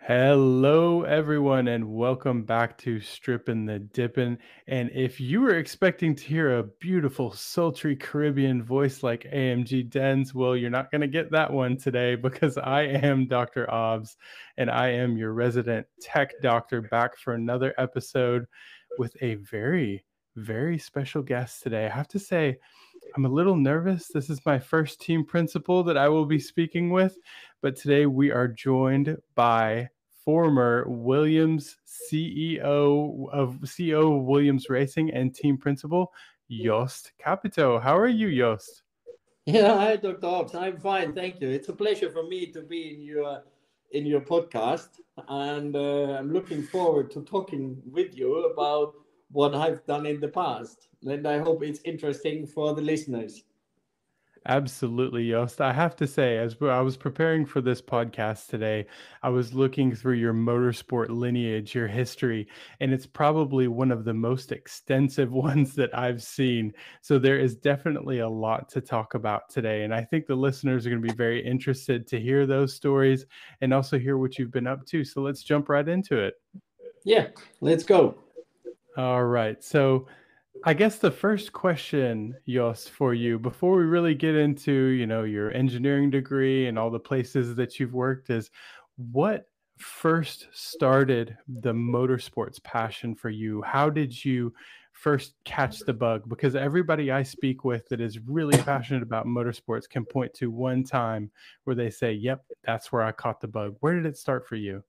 Hello, everyone, and welcome back to Strippin' the Dippin'. And if you were expecting to hear a beautiful, sultry Caribbean voice like AMG Den's, well, you're not going to get that one today because I am Dr.Obbs and I am your resident tech doctor back for another episode with a very, very special guest today. I have to say, I'm a little nervous. This is my first team principal that I will be speaking with, but today we are joined by former Williams CEO of Williams Racing and team principal Jost Capito. How are you, Jost? Yeah, hi, Dr. Obbs. I'm fine, thank you. It's a pleasure for me to be in your podcast, and I'm looking forward to talking with you about what I've done in the past. And I hope it's interesting for the listeners. Absolutely, Yost. I have to say, as I was preparing for this podcast today, I was looking through your motorsport lineage, your history, and it's probably one of the most extensive ones that I've seen. So there is definitely a lot to talk about today. And I think the listeners are going to be very interested to hear those stories and also hear what you've been up to. So let's jump right into it. Yeah, let's go. All right. So I guess the first question, Jos, for you, before we really get into, your engineering degree and all the places that you've worked, is what first started the motorsports passion for you? How did you first catch the bug? Because everybody I speak with that is really passionate about motorsports can point to one time where they say, yep, that's where I caught the bug. Where did it start for you?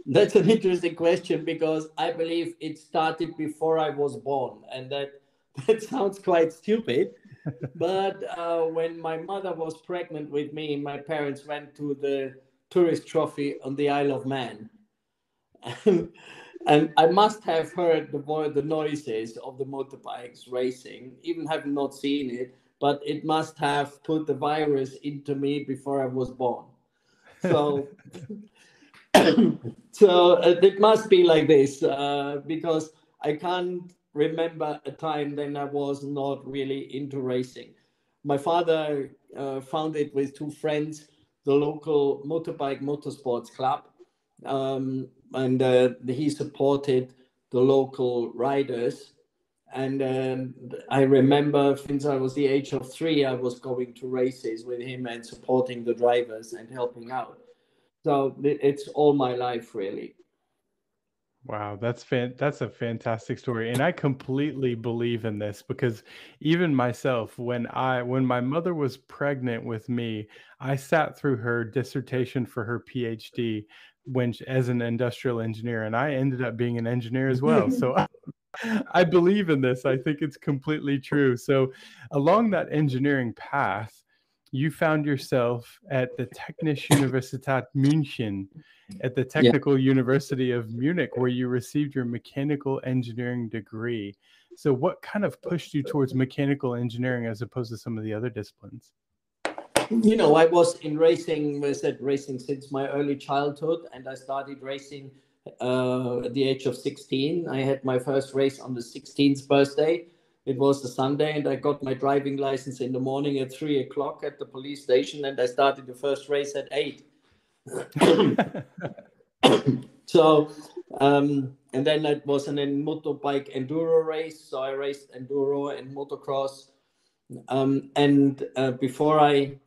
That's an interesting question because I believe it started before I was born, and that sounds quite stupid. But when my mother was pregnant with me, my parents went to the tourist trophy on the Isle of Man. And I must have heard the noises of the motorbikes racing, even have not seen it, but it must have put the virus into me before I was born. So, it must be like this because I can't remember a time when I was not really into racing. My father founded with two friends the local motorbike motorsports club, and he supported the local riders. And I remember since I was the age of 3, I was going to races with him and supporting the drivers and helping out. So it's all my life, really. Wow, that's a fantastic story. And I completely believe in this because even myself, when my mother was pregnant with me, I sat through her dissertation for her PhD as an industrial engineer, and I ended up being an engineer as well. So I believe in this. I think it's completely true. So, along that engineering path, you found yourself at the Technische Universitat Munchen, at the Yeah. Technical University of Munich, where you received your mechanical engineering degree. So, what kind of pushed you towards mechanical engineering as opposed to some of the other disciplines? I was in racing, I said racing since my early childhood, and I started racing at the age of 16. I had my first race on the 16th birthday. It was a Sunday, and I got my driving license in the morning at 3 o'clock at the police station, and I started the first race at 8. So, and then it was an motorbike enduro race. So I raced enduro and motocross. And before I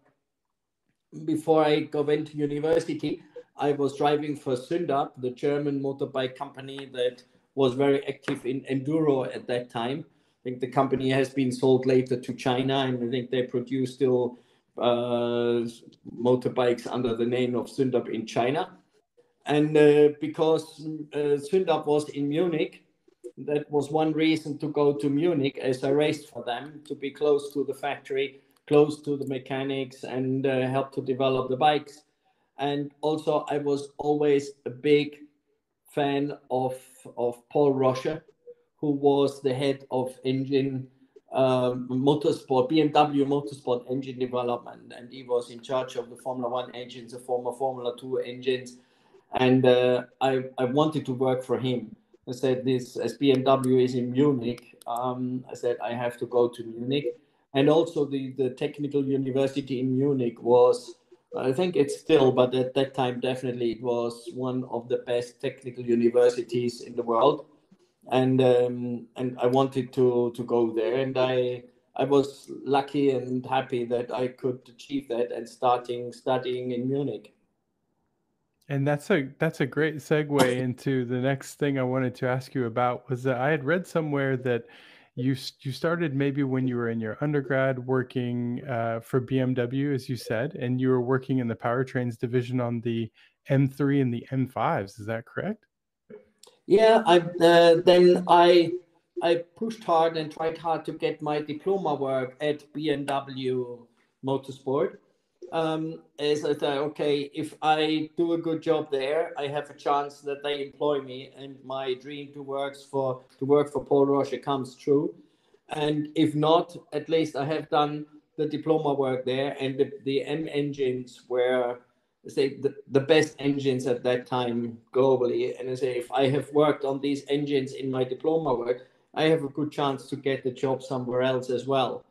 went to university, I was driving for Sündab, the German motorbike company that was very active in enduro at that time. I think the company has been sold later to China, and I think they produce still motorbikes under the name of Sündab in China. And because Sündab was in Munich, that was one reason to go to Munich as I raced for them, to be close to the factory, close to the mechanics, and help to develop the bikes. And also, I was always a big fan of Paul Roscher, who was the head of engine motorsport, BMW motorsport engine development. And he was in charge of the Formula One engines, the former Formula Two engines. And I wanted to work for him. I said, this, as BMW is in Munich, I said, I have to go to Munich. And also the Technical University in Munich was I think it's still, but at that time, definitely it was one of the best technical universities in the world. And I wanted to go there, and I was lucky and happy that I could achieve that and starting studying in Munich. And that's a great segue into the next thing I wanted to ask you about. Was that I had read somewhere that you started maybe when you were in your undergrad working for BMW, as you said, and you were working in the powertrains division on the M3 and the M5s. Is that correct? Yeah, I pushed hard and tried hard to get my diploma work at BMW Motorsport. As I thought, okay, if I do a good job there, I have a chance that they employ me, and my dream to work for Paul Roche comes true. And if not, at least I have done the diploma work there, and the M engines were, say, the best engines at that time globally. And I say, if I have worked on these engines in my diploma work, I have a good chance to get a job somewhere else as well.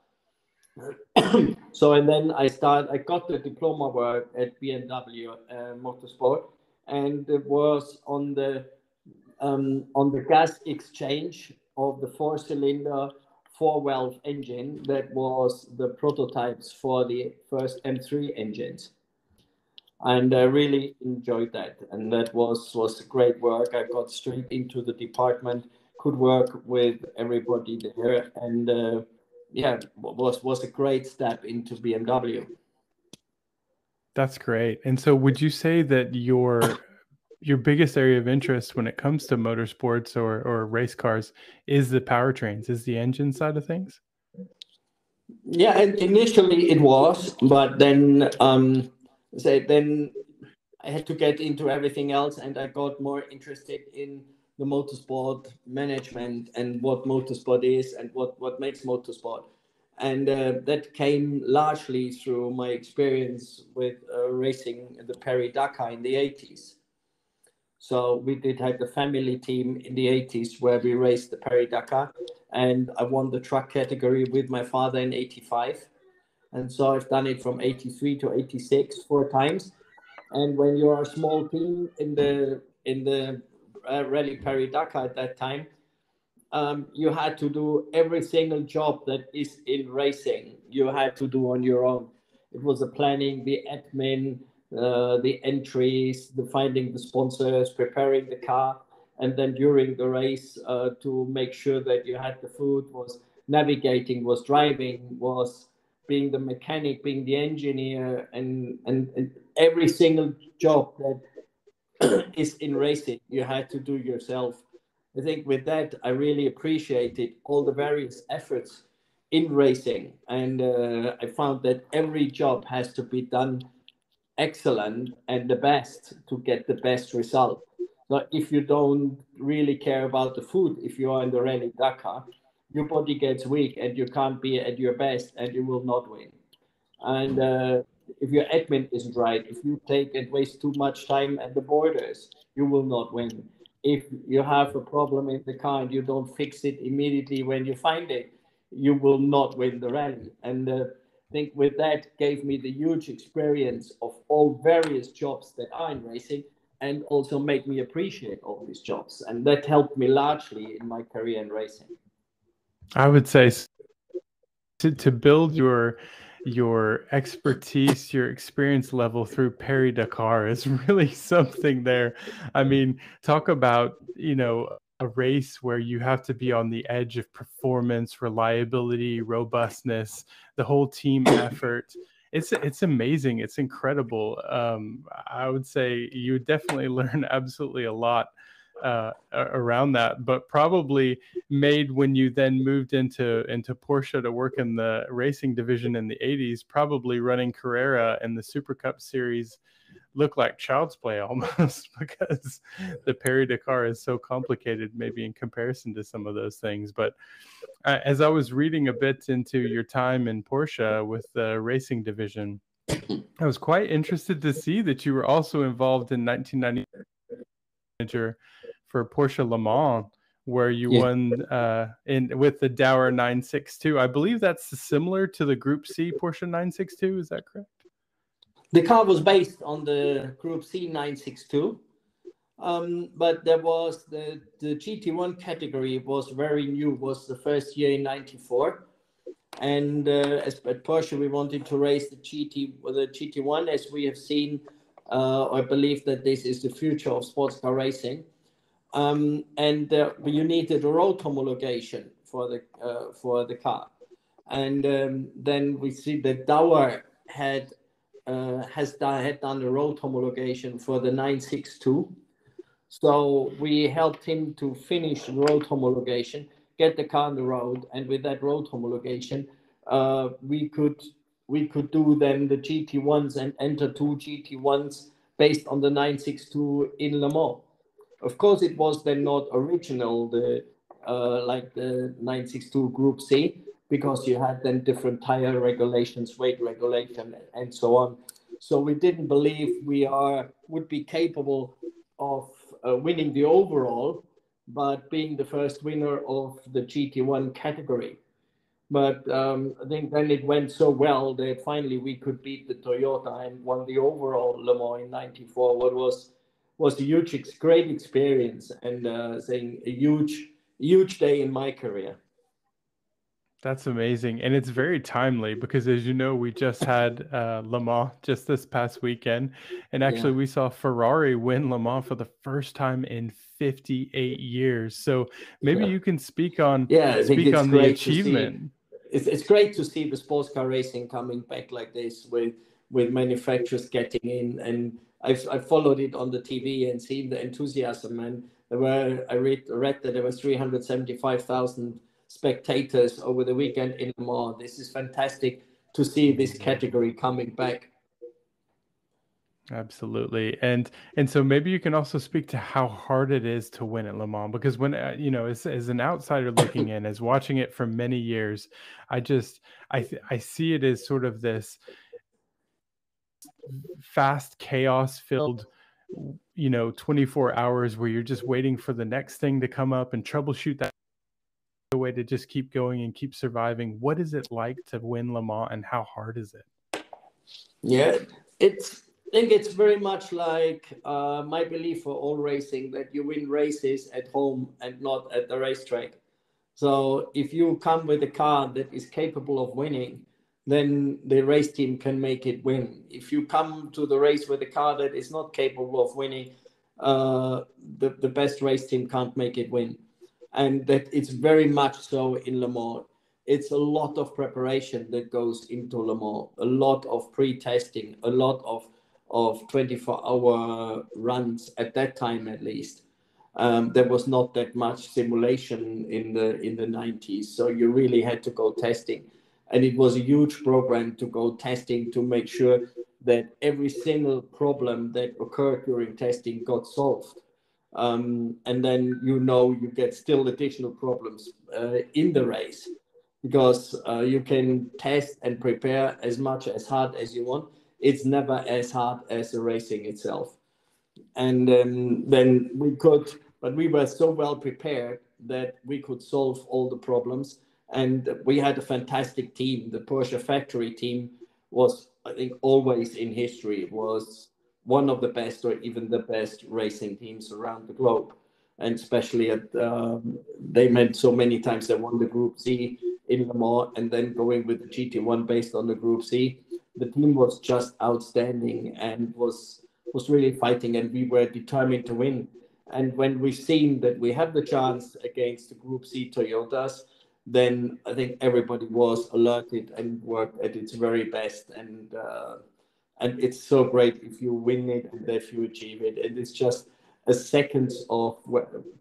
So, and then I got the diploma work at BMW Motorsport, and it was on the gas exchange of the four-cylinder, four-valve engine that was the prototypes for the first M3 engines. And I really enjoyed that, and that was great work. I got straight into the department, could work with everybody there, and yeah, was a great step into BMW. That's great. And so would you say that your biggest area of interest when it comes to motorsports or race cars is the powertrains, is the engine side of things? Yeah, and initially it was, but then then I had to get into everything else, and I got more interested in the motorsport management and what motorsport is and what makes motorsport. And that came largely through my experience with racing the Paris Dakar in the 80s. So we did have the family team in the 80s where we raced the Paris Dakar, and I won the truck category with my father in 85. And so I've done it from 83 to 86 4 times. And when you're a small team in the Rally Paris Dakar at that time, you had to do every single job that is in racing. You had to do on your own. It was the planning, the admin, the entries, the finding the sponsors, preparing the car, and then during the race to make sure that you had the food, was navigating, was driving, was being the mechanic, being the engineer, and every single job that is in racing, you had to do yourself. I think with that, I really appreciated all the various efforts in racing. And I found that every job has to be done excellent and the best to get the best result. So if you don't really care about the food, if you are in the Rally Dakar, your body gets weak and you can't be at your best and you will not win. And if your admin isn't right, if you take and waste too much time at the borders, you will not win. If you have a problem in the car and you don't fix it immediately when you find it, you will not win the rally. And I think with that gave me the huge experience of all various jobs that are in racing, and also made me appreciate all these jobs. And that helped me largely in my career in racing. I would say to build your expertise, your experience level through Paris Dakar is really something there. I mean, talk about, a race where you have to be on the edge of performance, reliability, robustness, the whole team effort. It's amazing. It's incredible. I would say you definitely learn absolutely a lot around that, but probably made when you then moved into Porsche to work in the racing division in the 80s, probably running Carrera and the Supercup series look like child's play almost because the Paris Dakar is so complicated maybe in comparison to some of those things. But as I was reading a bit into your time in Porsche with the racing division, I was quite interested to see that you were also involved in 1990 manager for Porsche Le Mans, where you won in with the Dauer 962. I believe that's similar to the Group C Porsche 962. Is that correct? The car was based on the Group C 962, but there was the GT1 category was very new, was the first year in 94. And as at Porsche, we wanted to race the GT1, as we have seen. I believe that this is the future of sports car racing. And you needed a road homologation for the car. And then we see that Dauer had done the road homologation for the 962. So we helped him to finish the road homologation, get the car on the road, and with that road homologation, we could do then the GT1s and enter 2 GT1s based on the 962 in Le Mans. Of course, it was then not original, like the 962 Group C, because you had then different tire regulations, weight regulation, and so on. So we didn't believe we would be capable of winning the overall, but being the first winner of the GT1 category. But I think then it went so well that finally we could beat the Toyota and won the overall Le Mans in 94. What was a great experience, and saying a huge day in my career. That's amazing. And it's very timely because, as you know, we just had Le Mans just this past weekend. And actually, we saw Ferrari win Le Mans for the first time in 58 years. So maybe you can speak on the achievement. It's great to see the sports car racing coming back like this with manufacturers getting in. And I've followed it on the TV and seen the enthusiasm. And I read that there was 375,000 spectators over the weekend in Le Mans. This is fantastic to see this category coming back. Absolutely. And so maybe you can also speak to how hard it is to win at Le Mans, because when as an outsider looking in, as watching it for many years, I see it as sort of this fast, chaos filled 24 hours where you're just waiting for the next thing to come up and troubleshoot that way to just keep going and keep surviving. What is it like to win Le Mans, and how hard is it? Yeah, I think it's very much like my belief for all racing, that you win races at home and not at the racetrack. So if you come with a car that is capable of winning, then the race team can make it win. If you come to the race with a car that is not capable of winning, the best race team can't make it win. And that it's very much so in Le Mans. It's a lot of preparation that goes into Le Mans, a lot of pre-testing, a lot of 24-hour runs at that time, at least. There was not that much simulation in the 90s, so you really had to go testing. And it was a huge program to go testing to make sure that every single problem that occurred during testing got solved. And then you get still additional problems in the race, because you can test and prepare as hard as you want. It's never as hard as the racing itself. And then we were so well prepared that we could solve all the problems. And we had a fantastic team. The Porsche factory team was, I think, always in history, was one of the best or even the best racing teams around the globe. And especially they meant so many times they won the Group C in Le Mans, and then going with the GT1 based on the Group C. The team was just outstanding and was really fighting, and we were determined to win. And when we've seen that we have the chance against the Group C Toyotas, then I think everybody was alerted and worked at its very best. And it's so great if you win it and if you achieve it. And it's just a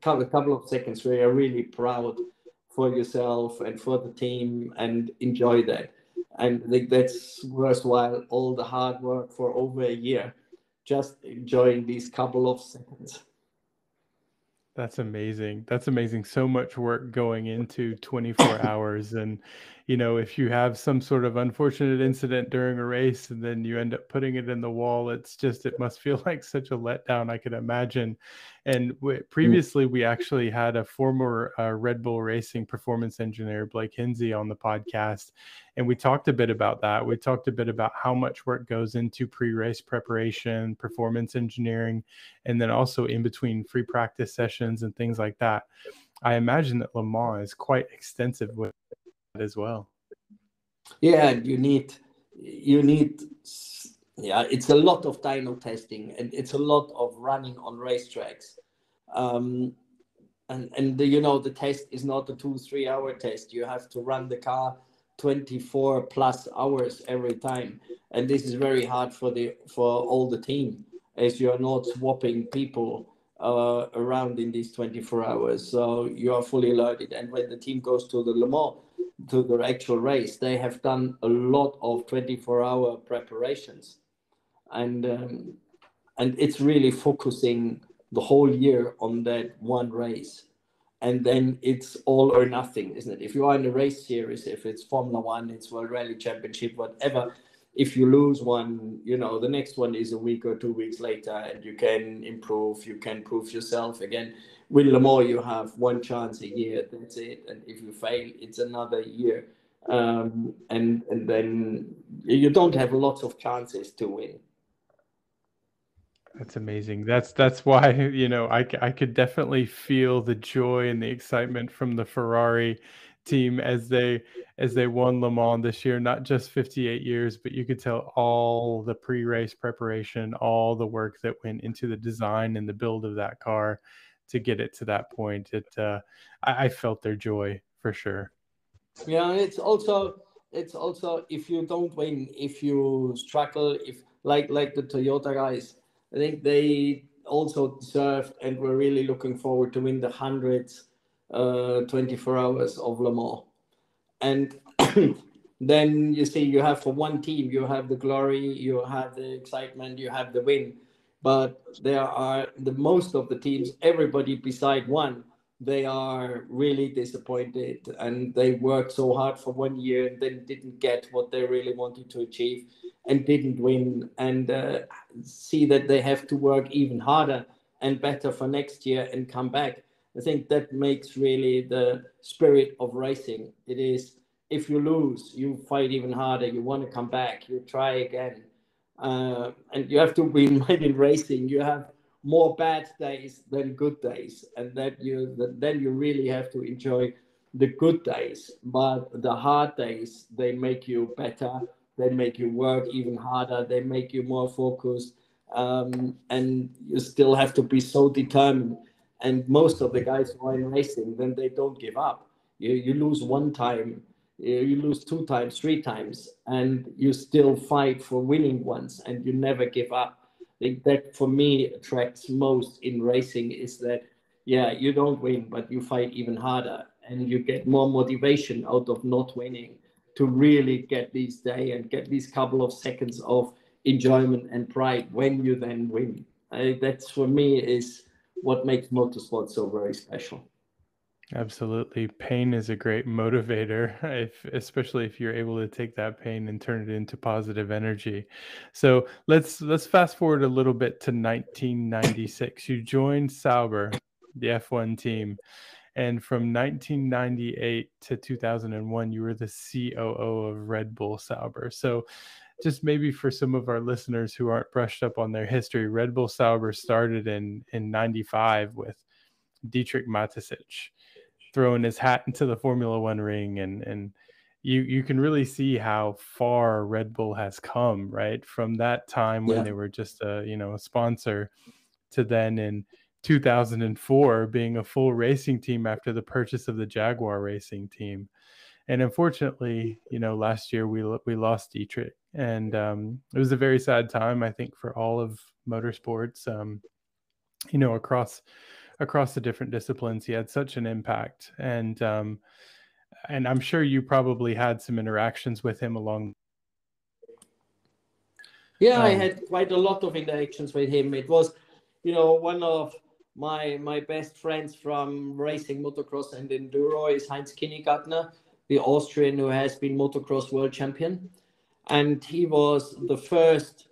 couple of seconds where you're really proud for yourself and for the team and enjoy that. And I think that's worthwhile all the hard work for over a year, just enjoying these couple of seconds. That's amazing. That's amazing. So much work going into 24 hours. And, if you have some sort of unfortunate incident during a race and then you end up putting it in the wall, it must feel like such a letdown, I can imagine. And previously, we actually had a former Red Bull Racing performance engineer, Blake Hinsey, on the podcast. And we talked a bit about that. We talked a bit about how much work goes into pre-race preparation, performance engineering, and then also in between free practice sessions and things like that. I imagine that Le Mans is quite extensive with that as well. Yeah, you need, it's a lot of dyno testing, and it's a lot of running on racetracks. And the test is not a 2-3 hour test. You have to run the car 24 plus hours every time, and this is very hard for all the team, as you're not swapping people around in these 24 hours. So you are fully loaded. And when the team goes to the Le Mans, to the actual race, they have done a lot of 24-hour preparations, and it's really focusing the whole year on that one race. And then it's all or nothing, isn't it? If you are in a race series, if it's Formula One, it's World Rally Championship, whatever, if you lose one, the next one is a week or 2 weeks later, and you can improve, you can prove yourself again. With Le Mans, you have one chance a year, that's it. And if you fail, it's another year. And then you don't have lots of chances to win. That's amazing. That's why, I could definitely feel the joy and the excitement from the Ferrari team as they won Le Mans this year. Not just 58 years, but you could tell all the pre-race preparation, all the work that went into the design and the build of that car to get it to that point. I felt their joy for sure. Yeah, it's also if you don't win, if you struggle, if like the Toyota guys, I think they also deserved and were really looking forward to win the 24 hours of Le Mans. And then you see, you have for one team, you have the glory, you have the excitement, you have the win. But there are the most of the teams, everybody beside one, they are really disappointed, and they worked so hard for 1 year and then didn't get what they really wanted to achieve and didn't win, and see that they have to work even harder and better for next year and come back. I think that makes really the spirit of racing. It is, if you lose, you fight even harder, you want to come back, you try again. And you have to be in mind, in racing, you have more bad days than good days, and then you really have to enjoy the good days. But the hard days, they make you better, they make you work even harder, they make you more focused, and you still have to be so determined. And most of the guys who are in racing, then they don't give up. You lose one time, you lose 2 times, 3 times, and you still fight for winning ones, and you never give up. I think that for me attracts most in racing, is that, yeah, you don't win, but you fight even harder, and you get more motivation out of not winning to really get this day and get these couple of seconds of enjoyment and pride when you then win. That's, for me, is what makes motorsport so very special. Absolutely. Pain is a great motivator, especially if you're able to take that pain and turn it into positive energy. So let's fast forward a little bit to 1996. You joined Sauber, the F1 team, and from 1998 to 2001, you were the COO of RedBull Sauber. So just maybe for some of our listeners who aren't brushed up on their history, RedBull Sauber started in 95 with Dietrich Mateschitz throwing his hat into the Formula One ring, and you can really see how far Red Bull has come, right? From that time when they were just a sponsor, to then in 2004 being a full racing team after the purchase of the Jaguar racing team. And unfortunately, last year we lost Dietrich, and it was a very sad time, I think, for all of motorsports. Across the different disciplines, he had such an impact, and I'm sure you probably had some interactions with him along. Yeah, I had quite a lot of interactions with him. It was, one of my best friends from racing motocross and enduro is Heinz Kinnegartner, the Austrian who has been motocross world champion. And he was the first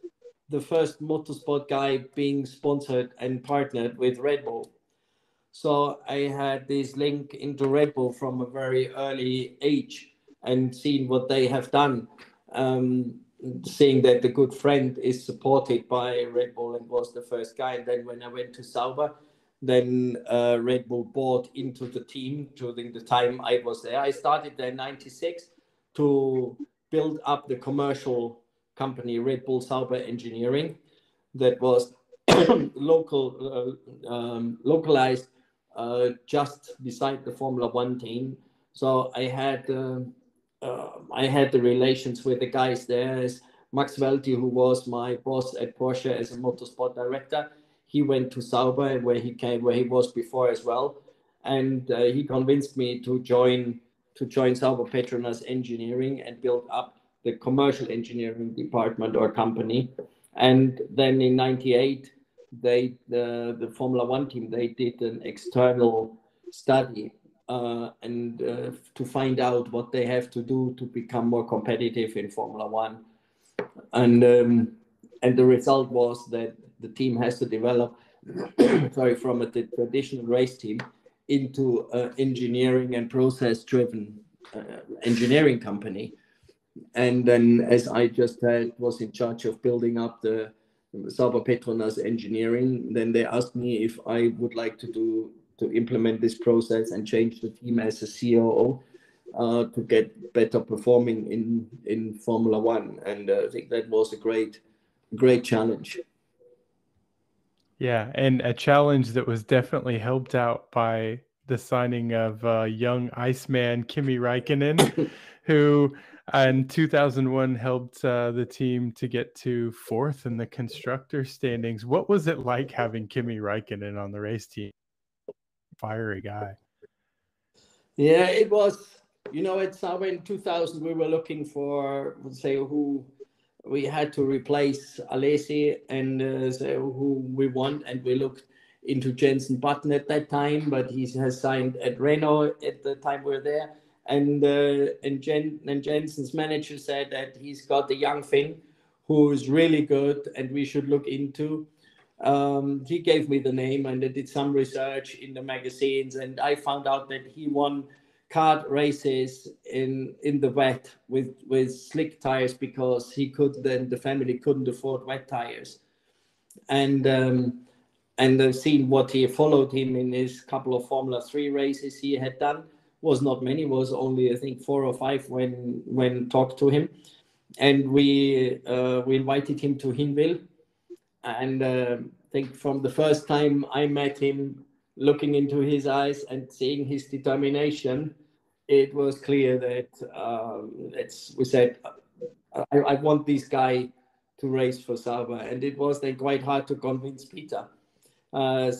motorsport guy being sponsored and partnered with Red Bull. So I had this link into Red Bull from a very early age and seen what they have done. Seeing that the good friend is supported by Red Bull and was the first guy. And then when I went to Sauber, then Red Bull bought into the team during the time I was there. I started there in 96 to build up the commercial company Red Bull Sauber Engineering that was localized just beside the Formula One team. So I had the relations with the guys there. As Max Welti, who was my boss at Porsche as a motorsport director, he went to Sauber, where he was before as well, and he convinced me to join Sauber Petronas Engineering and build up the commercial engineering department or company. And then in '98, the Formula One team, they did an external study to find out what they have to do to become more competitive in Formula One. And the result was that the team has to develop from a traditional race team into engineering and process driven engineering company. And then, as I just said, was in charge of building up the Sauber Petronas Engineering. Then they asked me if I would like to implement this process and change the team as a COO to get better performing in Formula One. And I think that was a great challenge. Yeah, and a challenge that was definitely helped out by the signing of young Iceman Kimi Räikkönen, who in 2001 helped the team to get to 4th in the constructor standings. What was it like having Kimi Räikkönen on the race team? Fiery guy. Yeah, it was. At Sauber in 2000, we were looking for, who we had to replace Alesi and who we want, and we looked into Jensen Button at that time, but he has signed at Renault at the time we were there. And Jensen's manager said that he's got a young Finn who is really good and we should look into. He gave me the name and I did some research in the magazines, and I found out that he won kart races in the wet with slick tires because the family couldn't afford wet tires. And I've seen what he followed him in his couple of Formula 3 races he had done. Was not many, was only I think 4 or 5 when talked to him. And we invited him to Hinwil. And I think from the first time I met him, looking into his eyes and seeing his determination, it was clear that we said, I want this guy to race for Sauber. And it was then quite hard to convince Peter.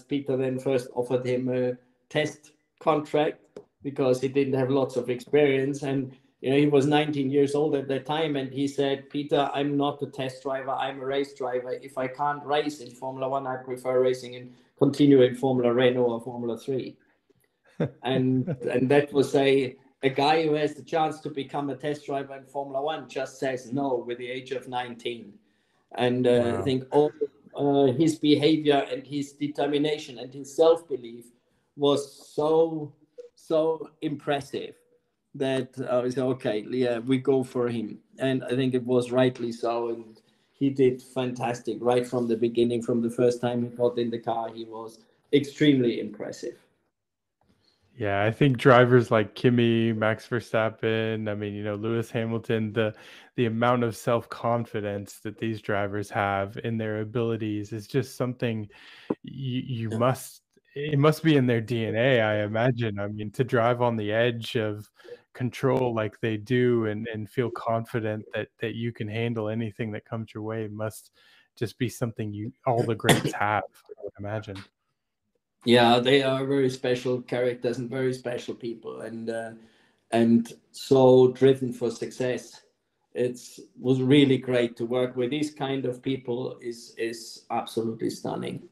Peter then first offered him a test contract because he didn't have lots of experience. And he was 19 years old at that time, and he said, Peter, I'm not a test driver, I'm a race driver. If I can't race in Formula One, I prefer racing and continue in Formula Renault or Formula 3. and that was a guy who has the chance to become a test driver in Formula One just says no with the age of 19. And wow. I think all his behavior and his determination and his self-belief was so impressive that I said, okay, yeah, we go for him. And I think it was rightly so. And he did fantastic right from the beginning. From the first time he got in the car, he was extremely impressive. Yeah, I think drivers like Kimi, Max Verstappen, Lewis Hamilton, the amount of self-confidence that these drivers have in their abilities is just something it must be in their DNA, I imagine. I mean, to drive on the edge of control like they do and feel confident that you can handle anything that comes your way must just be something all the greats have, I would imagine. Yeah, they are very special characters and very special people, and so driven for success. It was really great to work with these kind of people. Is absolutely stunning.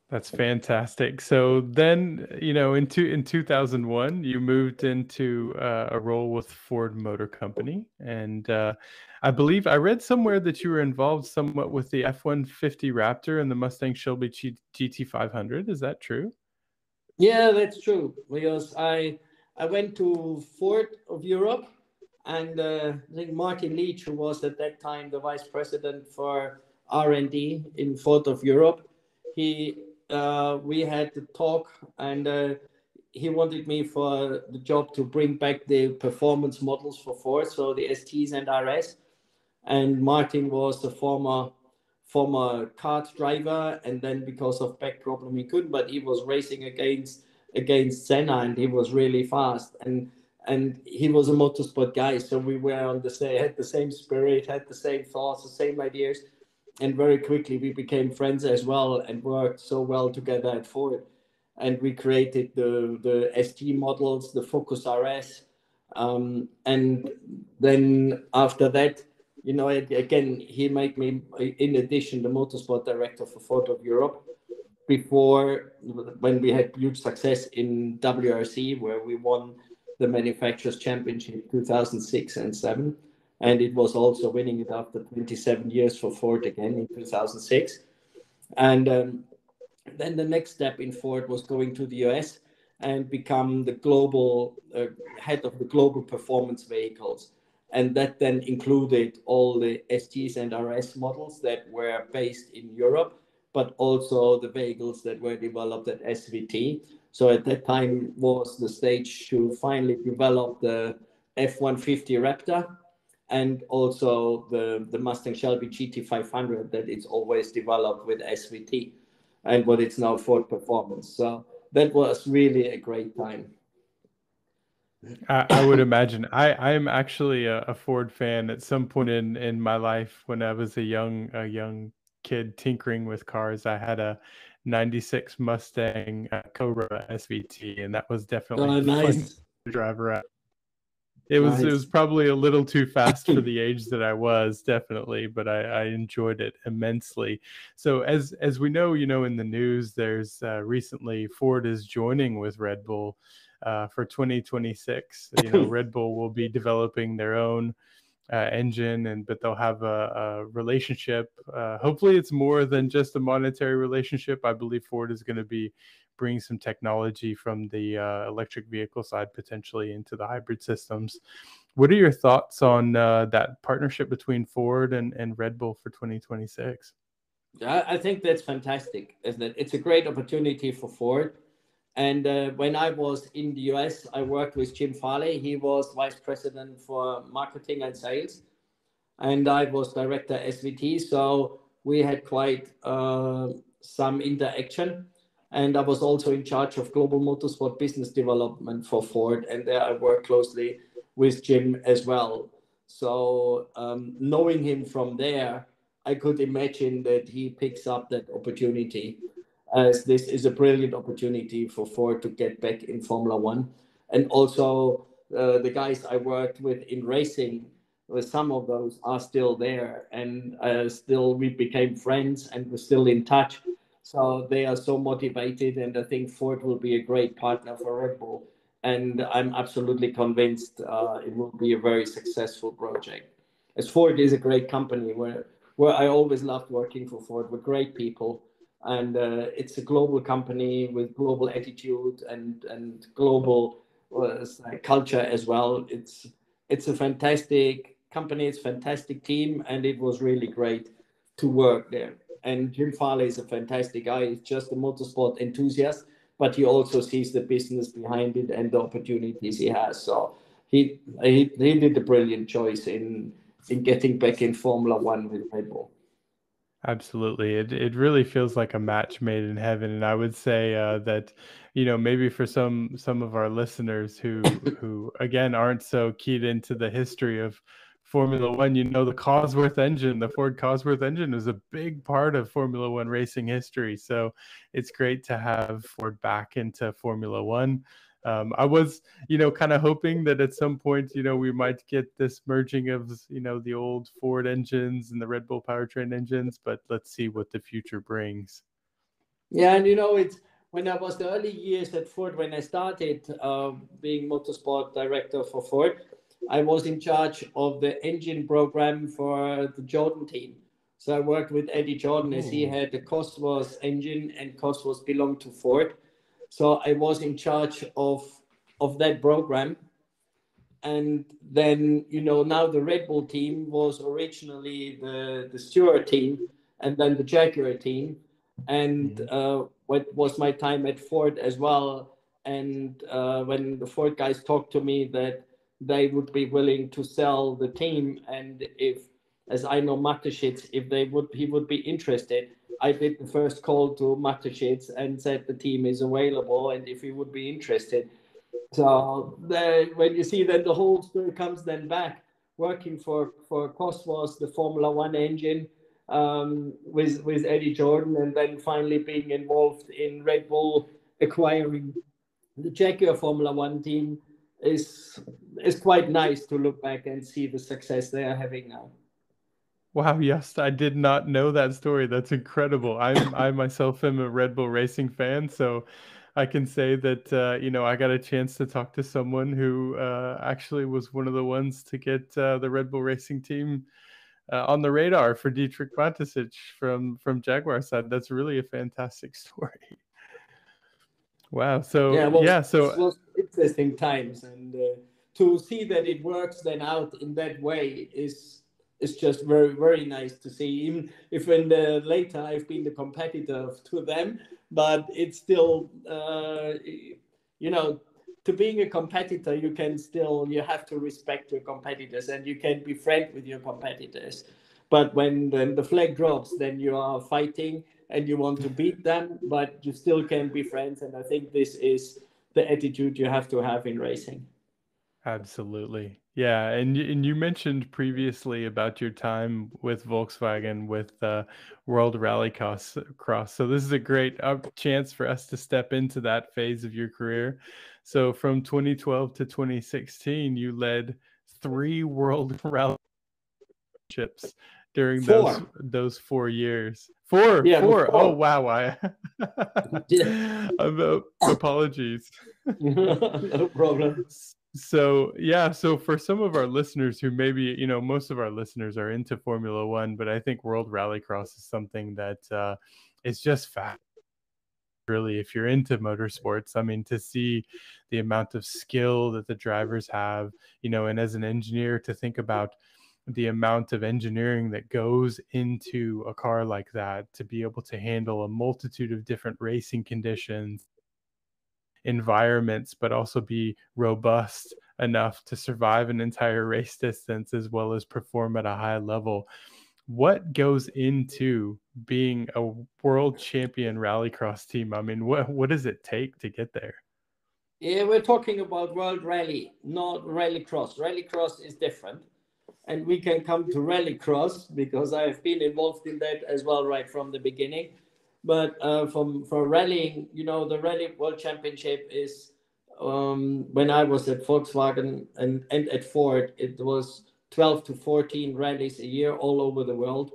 That's fantastic. So then, in 2001, you moved into a role with Ford Motor Company, and I believe I read somewhere that you were involved somewhat with the F150 Raptor and the Mustang Shelby GT500. Is that true? Yeah, that's true. Because I went to Ford of Europe, and I think Martin Leach, who was at that time the vice president for R&D in Ford of Europe, he we had to talk, and he wanted me for the job to bring back the performance models for Ford, so the STs and RS. And Martin was the former kart driver, and then because of back problem he couldn't, but he was racing against Senna, and he was really fast, and he was a motorsport guy, so we were on the same, had the same spirit, had the same thoughts, the same ideas, and very quickly we became friends as well and worked so well together at Ford. And we created the ST models, the Focus RS, and then after that, again, he made me, in addition, the motorsport director for Ford of Europe. Before, when we had huge success in WRC, where we won the manufacturers championship 2006 and 7, and it was also winning it after 27 years for Ford again in 2006. And then the next step in Ford was going to the US and become the global head of the global performance vehicles. And that then included all the STs and RS models that were based in Europe, but also the vehicles that were developed at SVT. So at that time was the stage to finally develop the F150 Raptor, and also the Mustang Shelby GT500 that it's always developed with SVT, and what it's now Ford Performance. So that was really a great time. I would imagine. I am actually a Ford fan. At some point in my life, when I was a young kid tinkering with cars, I had a '96 Mustang Cobra SVT, and that was definitely Oh, fun nice. to drive around. It was Nice. probably a little too fast for the age that I was, definitely, but I enjoyed it immensely. So as we know, in the news, there's recently Ford is joining with Red Bull for 2026. Red Bull will be developing their own engine, but they'll have a relationship. Hopefully, it's more than just a monetary relationship. I believe Ford is going to be bringing some technology from the electric vehicle side potentially into the hybrid systems. What are your thoughts on that partnership between Ford and Red Bull for 2026? I think that's fantastic, isn't it? It's a great opportunity for Ford. And when I was in the US, I worked with Jim Farley. He was vice president for marketing and sales, and I was director SVT. So we had quite some interaction. And I was also in charge of global motorsport business development for Ford. And there I worked closely with Jim as well. So knowing him from there, I could imagine that he picks up that opportunity, as this is a brilliant opportunity for Ford to get back in Formula One. And also, the guys I worked with in racing, some of those are still there, and still we became friends and we're still in touch. So they are so motivated, and I think Ford will be a great partner for Red Bull. And I'm absolutely convinced it will be a very successful project. As Ford is a great company where I always loved working for Ford. We're great people, and it's a global company with global attitude and global culture as well. It's a fantastic company, it's a fantastic team, and it was really great to work there. And Jim Farley is a fantastic guy. He's just a motorsport enthusiast, but he also sees the business behind it and the opportunities he has. So he did a brilliant choice in getting back in Formula One with Red Bull. Absolutely. It really feels like a match made in heaven. And I would say that, maybe for some of our listeners who again aren't so keyed into the history of Formula One, the Cosworth engine, the Ford Cosworth engine is a big part of Formula One racing history. So it's great to have Ford back into Formula One. I was, kind of hoping that at some point, we might get this merging of, the old Ford engines and the Red Bull powertrain engines, but let's see what the future brings. Yeah, and it's when I was the early years at Ford, when I started being motorsport director for Ford, I was in charge of the engine program for the Jordan team. So I worked with Eddie Jordan as he Oh, had the Cosworth engine, and Cosworth belonged to Ford. So I was in charge of that program. And then now the Red Bull team was originally the Stewart team, and then the Jaguar team, and mhm. what was my time at Ford as well. And when the Ford guys talked to me that they would be willing to sell the team, and if, as I know Mateschitz, if he would be interested, I did the first call to Mateschitz and said the team is available and if he would be interested. So when you see that the whole story comes then back, working for Cosmos, the Formula One engine, with Eddie Jordan, and then finally being involved in Red Bull acquiring the Jaguar Formula One team is quite nice to look back and see the success they are having now. Wow, yes, I did not know that story. That's incredible. I myself am a Red Bull Racing fan, so I can say that I got a chance to talk to someone who actually was one of the ones to get the Red Bull Racing team on the radar for Dietrich Mateschitz from Jaguar side. That's really a fantastic story. Wow. Yeah, So it yeah, so was interesting times, and to see that it works then out in that way is just very very nice to see. Even if in the later I've been the competitor to them, but it's still you know to being a competitor you have to respect your competitors and you can be friend with your competitors. But when then the flag drops, then you are fighting and you want to beat them, but you still can be friends. And I think this is the attitude you have to have in racing. absolutely. Yeah, and you mentioned previously about your time with Volkswagen with World Rally Cross. So this is a great chance for us to step into that phase of your career. So from 2012 to 2016, you led 3 World Rally Championships during those Four. those 4 years. Four, Yeah, it was four. Oh four. wow, I Yeah. apologies. No problem. So yeah, so for some of our listeners who maybe, most of our listeners are into Formula One, but I think World Rallycross is something that is just fast. Really, if you're into motorsports, I mean, to see the amount of skill that the drivers have, and as an engineer, to think about the amount of engineering that goes into a car like that to be able to handle a multitude of different racing conditions, environments, but also be robust enough to survive an entire race distance as well as perform at a high level. What goes into being a world champion rallycross team? I mean, what does it take to get there? Yeah, we're talking about World Rally, not Rallycross. Rallycross is different. And we can come to Rallycross because I've been involved in that as well right from the beginning. But for rallying, the Rally World Championship is when I was at Volkswagen and at Ford, it was 12 to 14 rallies a year all over the world.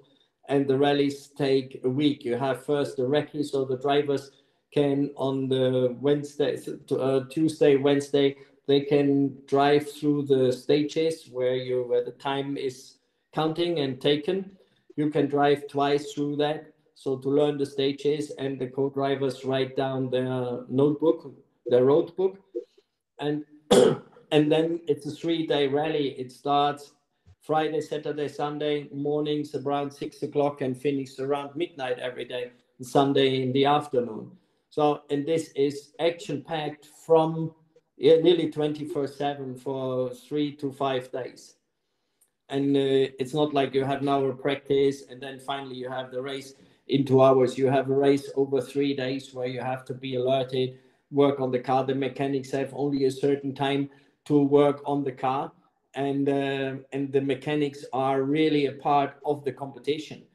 And the rallies take a week. You have first the recce, so the drivers can on the Tuesday, Wednesday, they can drive through the stages where the time is counting and taken. You can drive twice through that. So to learn the stages, and the co-drivers write down their notebook, their road book, and and then it's a 3 day rally. It starts Friday, Saturday, Sunday mornings around 6 o'clock and finishes around midnight every day, and Sunday in the afternoon. So, and this is action packed from nearly 24/7 for 3 to 5 days. And it's not like you have an hour practice and then finally you have the race in 2 hours. You have a race over 3 days where you have to be alerted, work on the car. The mechanics have only a certain time to work on the car, and the mechanics are really a part of the competition.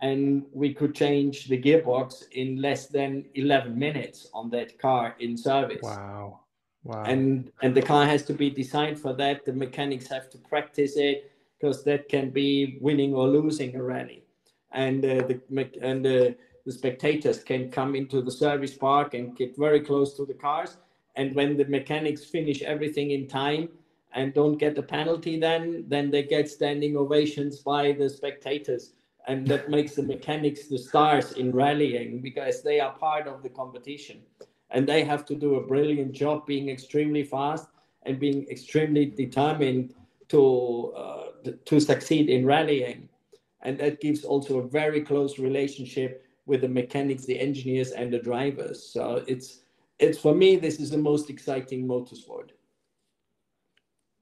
And we could change the gearbox in less than 11 minutes on that car in service. Wow. Wow. And the car has to be designed for that. The mechanics have to practice it because that can be winning or losing a rally. And the the spectators can come into the service park and get very close to the cars. And when the mechanics finish everything in time and don't get a penalty, then they get standing ovations by the spectators. And that makes the mechanics the stars in rallying, because they are part of the competition. And they have to do a brilliant job being extremely fast and being extremely determined to succeed in rallying. And that gives also a very close relationship with the mechanics, the engineers, and the drivers. So it's for me, this is the most exciting motorsport.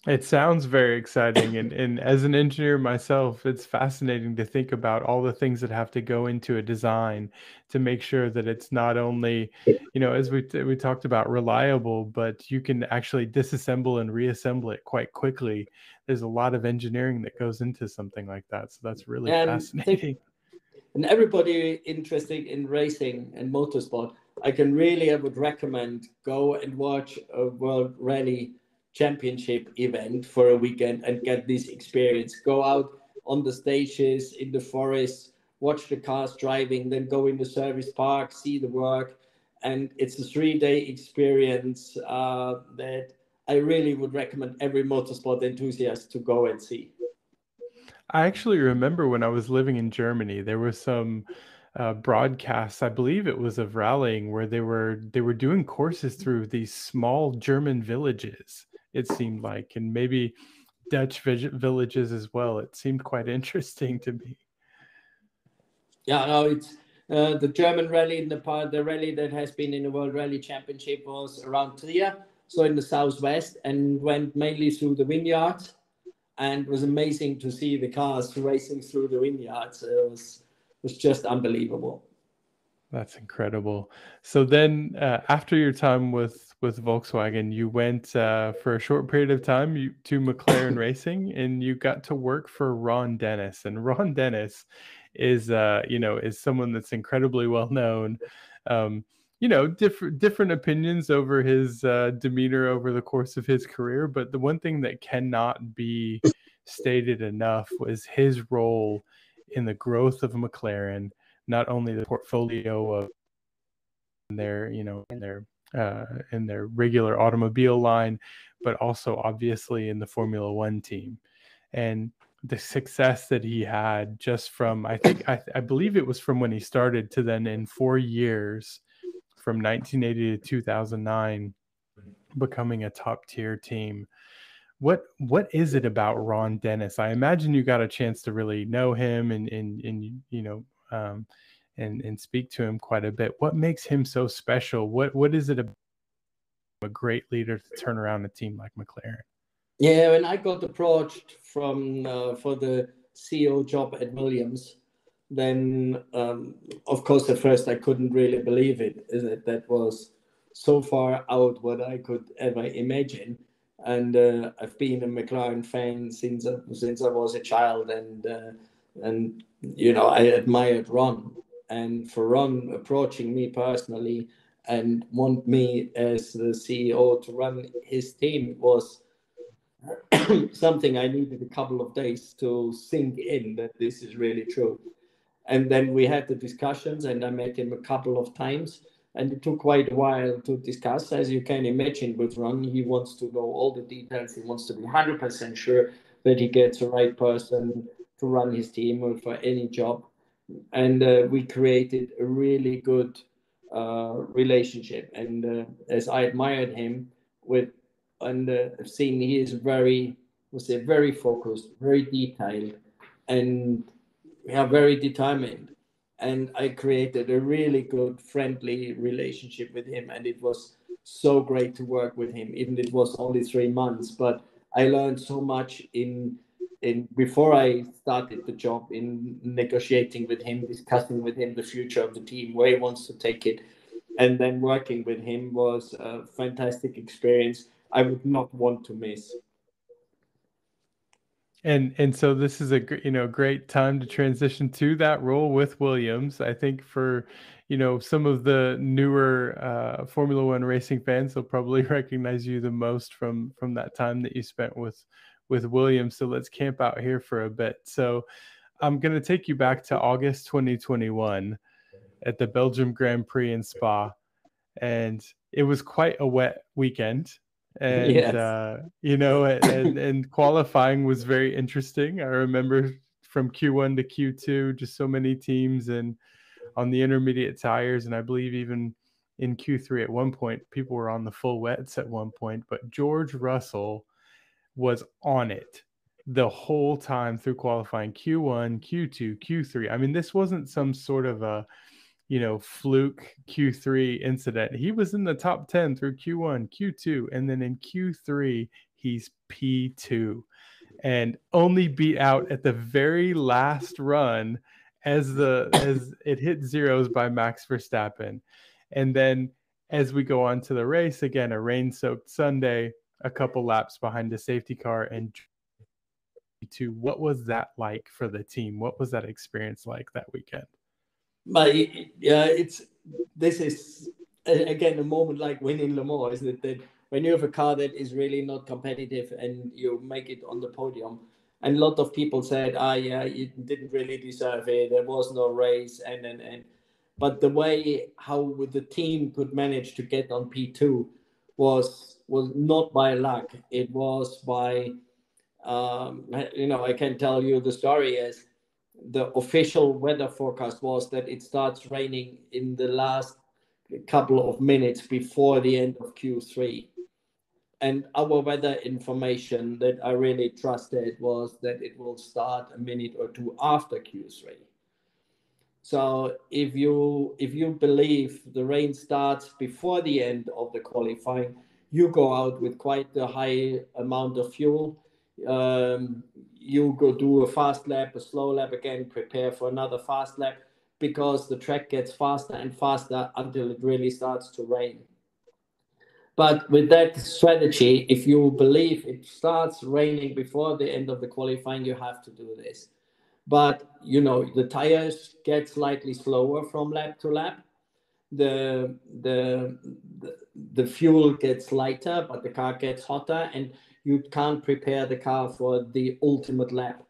It sounds very exciting. And as an engineer myself, it's fascinating to think about all the things that have to go into a design to make sure that it's not only, you know, as we talked about, reliable, but you can actually disassemble and reassemble it quite quickly. There's a lot of engineering that goes into something like that. So that's really fascinating. And everybody interested in racing and motorsport, I would recommend go and watch a World Rally Championship event for a weekend and get this experience. Go out on the stages in the forest, watch the cars driving, then go in the service park, see the work. And it's a 3-day experience that I really would recommend every motorsport enthusiast to go and see. I actually remember when I was living in Germany, there was some broadcasts, I believe it was of rallying, where they were doing courses through these small German villages, it seemed like, and maybe Dutch villages as well. It seemed quite interesting to me. Yeah, no, it's the German rally in the rally that has been in the World Rally Championship was around Trier, so in the southwest, and went mainly through the vineyards. And it was amazing to see the cars racing through the vineyards. It was just unbelievable. That's incredible. So then, after your time with Volkswagen, you went for a short period of time to McLaren Racing, and you got to work for Ron Dennis. And Ron Dennis is, is someone that's incredibly well known. Different opinions over his demeanor over the course of his career, but the one thing that cannot be stated enough was his role in the growth of McLaren, not only the portfolio of in their regular automobile line, but also obviously in the Formula One team. And the success that he had just from, I believe it was from when he started to then in 4 years, from 1980 to 2009, becoming a top tier team. What is it about Ron Dennis? I imagine you got a chance to really know him and speak to him quite a bit. What makes him so special? What is it about a great leader to turn around a team like McLaren? Yeah, when I got approached from for the CEO job at Williams, then of course at first I couldn't really believe it. That was so far out what I could ever imagine. And I've been a McLaren fan since I was a child, and I admired Ron. And for Ron approaching me personally and want me as the CEO to run his team was something I needed a couple of days to sink in that this is really true. And then we had the discussions, and I met him a couple of times, and it took quite a while to discuss. As you can imagine with Ron, he wants to know all the details. He wants to be 100% sure that he gets the right person to run his team or for any job. And we created a really good relationship. And as I admired him I've seen he is very focused, very detailed, and very determined. And I created a really good, friendly relationship with him, and it was so great to work with him. Even it was only 3 months, but I learned so much in before I started the job, in negotiating with him, discussing with him the future of the team, where he wants to take it, and then working with him was a fantastic experience I would not want to miss. And so this is a great time to transition to that role with Williams. I think for some of the newer Formula One racing fans, they'll probably recognize you the most from that time that you spent with Williams. So let's camp out here for a bit. So I'm going to take you back to August 2021. at the Belgium Grand Prix in Spa, and it was quite a wet weekend. And Yes. and qualifying was very interesting. I remember from Q1 to Q2, just so many teams and on the intermediate tires, and I believe even in Q3 at one point, people were on the full wets at one point, but George Russell was on it the whole time through qualifying Q1, Q2, Q3. I mean, this wasn't some sort of a, fluke Q3 incident. He was in the top 10 through Q1, Q2, and then in Q3, he's P2 and only beat out at the very last run as it hit zeros by Max Verstappen. And then as we go on to the race, again, a rain-soaked Sunday, a couple laps behind the safety car, and what was that like for the team? What was that experience like that weekend? But yeah, this is again a moment like winning Le Mans, isn't it? That when you have a car that is really not competitive and you make it on the podium, and a lot of people said, yeah, you didn't really deserve it. There was no race, and but the way how the team could manage to get on P2 was not by luck. It was by I can tell you the story as the official weather forecast was that it starts raining in the last couple of minutes before the end of Q3. And our weather information that I really trusted was that it will start a minute or two after Q3. So if you believe the rain starts before the end of the qualifying, you go out with quite a high amount of fuel. You go do a fast lap, a slow lap again, prepare for another fast lap, because the track gets faster and faster until it really starts to rain. But with that strategy, if you believe it starts raining before the end of the qualifying, you have to do this. But, the tires get slightly slower from lap to lap. The fuel gets lighter, but the car gets hotter, and you can't prepare the car for the ultimate lap.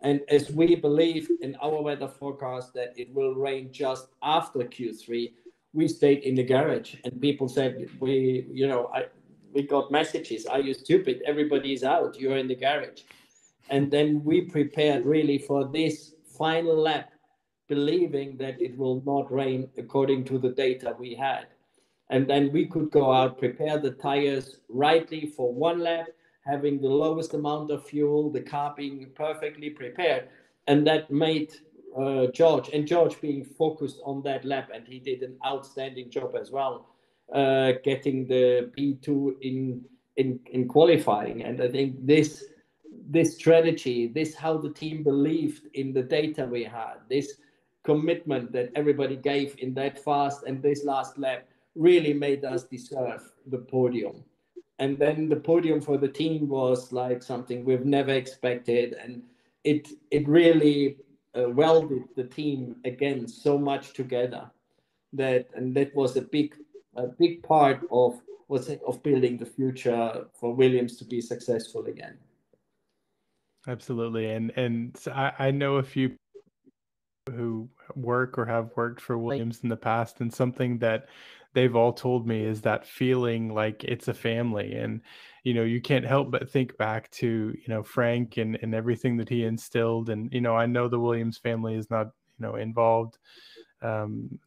And as we believe in our weather forecast that it will rain just after Q3, we stayed in the garage, and people said, we got messages, are you stupid? Everybody's out, you're in the garage. And then we prepared really for this final lap, believing that it will not rain according to the data we had. And then we could go out, prepare the tires rightly for one lap, having the lowest amount of fuel, the car being perfectly prepared. And that made George being focused on that lap, and he did an outstanding job as well, getting the P2 in qualifying. And I think this strategy, this how the team believed in the data we had, this commitment that everybody gave in that fast and this last lap really made us deserve the podium. And then the podium for the team was like something we've never expected, and it really welded the team again so much together that was a big part of building the future for Williams to be successful again. Absolutely. And I know a few who work or have worked for Williams in the past, and something that they've all told me is that feeling like it's a family. And you can't help but think back to Frank and everything that he instilled. And I know the Williams family is not involved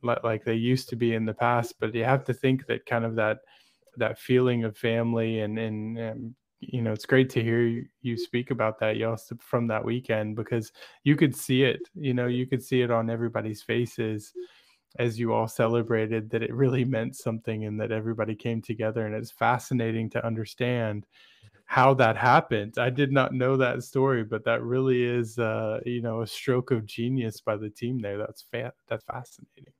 like they used to be in the past, but you have to think that kind of that feeling of family and it's great to hear you speak about that, Jost, from that weekend, because you could see it, you could see it on everybody's faces as you all celebrated, that it really meant something and that everybody came together. And it's fascinating to understand how that happened. I did not know that story, but that really is, a stroke of genius by the team there. That's fascinating.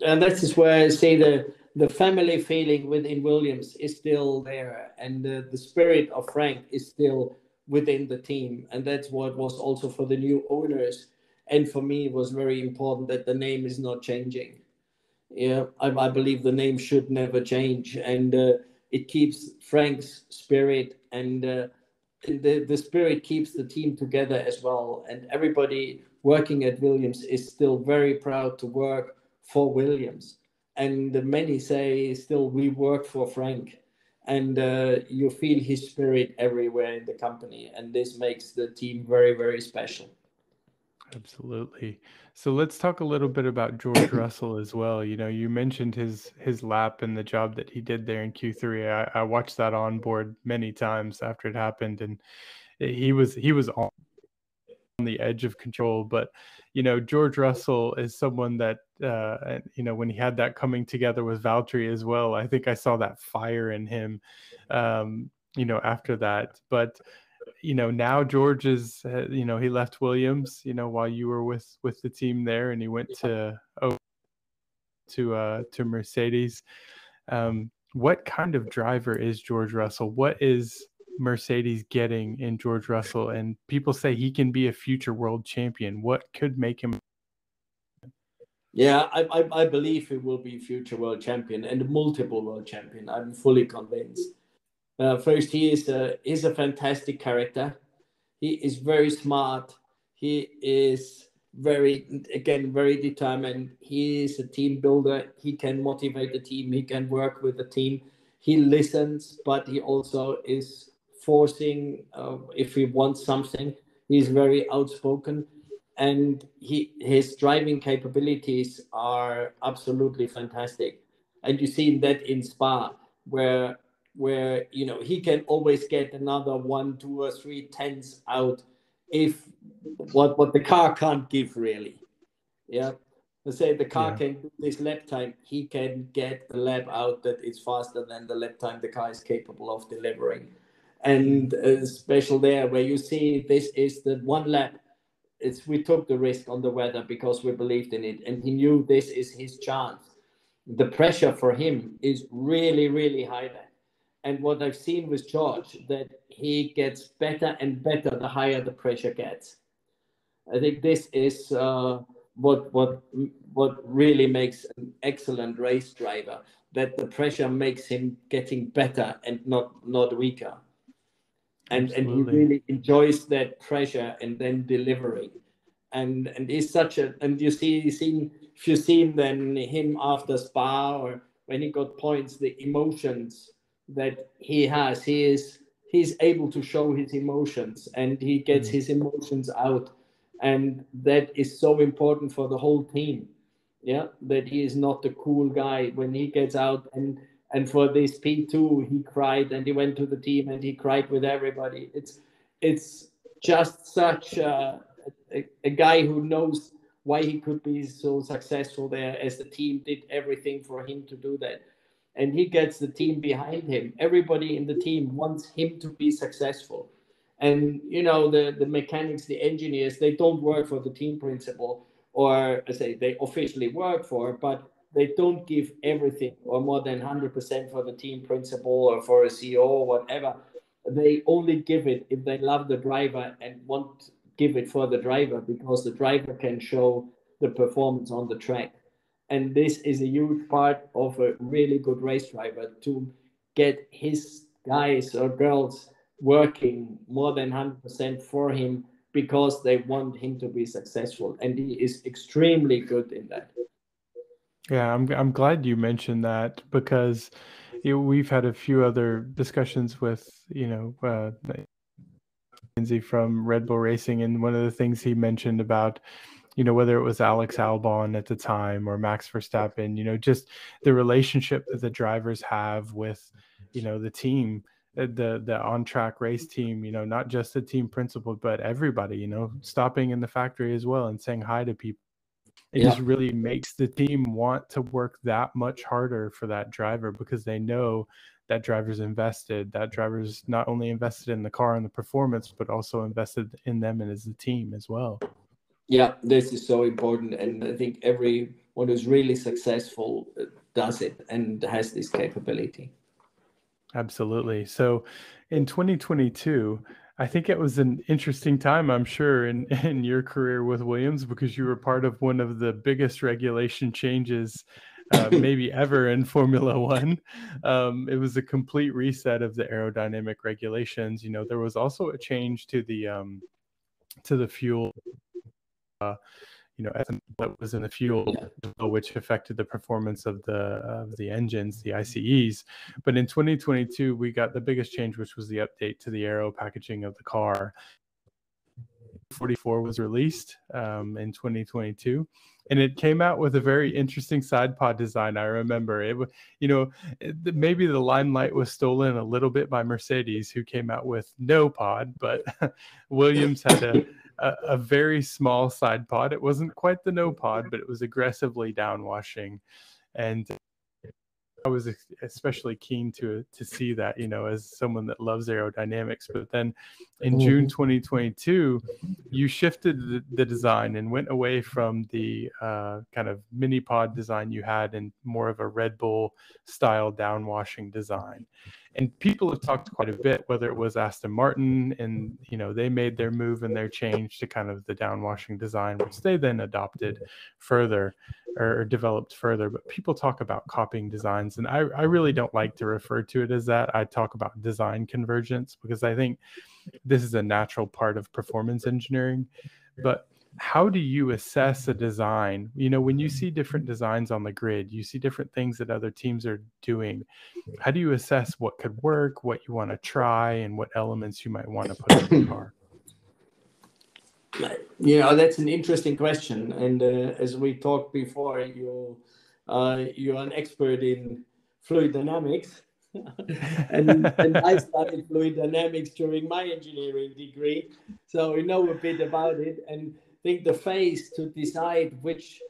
And that is where I say the family feeling within Williams is still there, and the spirit of Frank is still within the team. And that's what was also for the new owners. And for me, it was very important that the name is not changing. Yeah, I believe the name should never change. And it keeps Frank's spirit, and the spirit keeps the team together as well. And everybody working at Williams is still very proud to work for Williams. And many say still we work for Frank. And you feel his spirit everywhere in the company. And this makes the team very, very special. Absolutely. So let's talk a little bit about George Russell as well. You mentioned his lap and the job that he did there in Q3. I watched that on board many times after it happened, and he was on the edge of control. But George Russell is someone that when he had that coming together with Valtteri as well, I think I saw that fire in him after that. But now George is he left Williams while you were with the team there, and he went to Mercedes. What kind of driver is George Russell? What is Mercedes getting in George Russell? And people say he can be a future world champion. What could make him? Yeah, I believe he will be future world champion and multiple world champion. I'm fully convinced. First, he is a fantastic character. He is very smart. He is very determined. He is a team builder. He can motivate the team. He can work with the team. He listens, but he also is forcing if he wants something. He's very outspoken, and his driving capabilities are absolutely fantastic. And you see that in Spa, where he can always get another 1, 2, or 3 tenths out if what the car can't give, really. Yeah, let's say the car can do this lap time, he can get the lap out that is faster than the lap time the car is capable of delivering. And special there where you see this is the one lap, we took the risk on the weather because we believed in it, and he knew this is his chance. The pressure for him is really, really high there. And what I've seen with George, that he gets better and better the higher the pressure gets. I think this is what really makes an excellent race driver, that the pressure makes him getting better and not weaker. And he really enjoys that pressure and then delivering. And he's such a, and if you've seen then him after Spa or when he got points, the emotions that he has, he's able to show his emotions, and he gets his emotions out, and that is so important for the whole team. Yeah, that he is not the cool guy when he gets out. And for this P2, he cried, and he went to the team and he cried with everybody. It's just such a guy who knows why he could be so successful there, as the team did everything for him to do that. And he gets the team behind him. Everybody in the team wants him to be successful. And, the mechanics, the engineers, they don't work for the team principle, or I say they officially work for, but they don't give everything or more than 100% for the team principle or for a CEO or whatever. They only give it if they love the driver and want to give it for the driver, because the driver can show the performance on the track. And this is a huge part of a really good race driver, to get his guys or girls working more than 100% for him, because they want him to be successful. And he is extremely good in that. Yeah, I'm glad you mentioned that, because we've had a few other discussions with from Red Bull Racing, and one of the things he mentioned about whether it was Alex Albon at the time or Max Verstappen, just the relationship that the drivers have with the team, the on-track race team, not just the team principal, but everybody, stopping in the factory as well and saying hi to people. It just really makes the team want to work that much harder for that driver, because they know that driver's invested. That driver's not only invested in the car and the performance, but also invested in them and as a team as well. Yeah, this is so important. And I think everyone who's really successful does it and has this capability. Absolutely. So in 2022, I think it was an interesting time, I'm sure, in your career with Williams, because you were part of one of the biggest regulation changes maybe ever in Formula One. It was a complete reset of the aerodynamic regulations. There was also a change to the fuel. ethanol that was in the fuel, which affected the performance of the engines, the ICEs. But in 2022, we got the biggest change, which was the update to the aero packaging of the car. 44 was released in 2022, and it came out with a very interesting side pod design. I remember it, maybe the limelight was stolen a little bit by Mercedes, who came out with no pod, but Williams had a very small side pod. It wasn't quite the no pod, but it was aggressively downwashing, and I was especially keen to see that, as someone that loves aerodynamics. But then in June 2022, you shifted the design and went away from the kind of mini pod design you had and more of a Red Bull style downwashing design. And people have talked quite a bit, whether it was Aston Martin, and they made their move and their change to kind of the downwashing design, which they then adopted further or developed further. But people talk about copying designs, and I really don't like to refer to it as that. I talk about design convergence, because I think this is a natural part of performance engineering. But how do you assess a design? When you see different designs on the grid, you see different things that other teams are doing. How do you assess what could work, what you want to try, and what elements you might want to put in the car? That's an interesting question. And as we talked before, you're an expert in fluid dynamics. and I studied fluid dynamics during my engineering degree, so I know a bit about it, and think the phase to decide which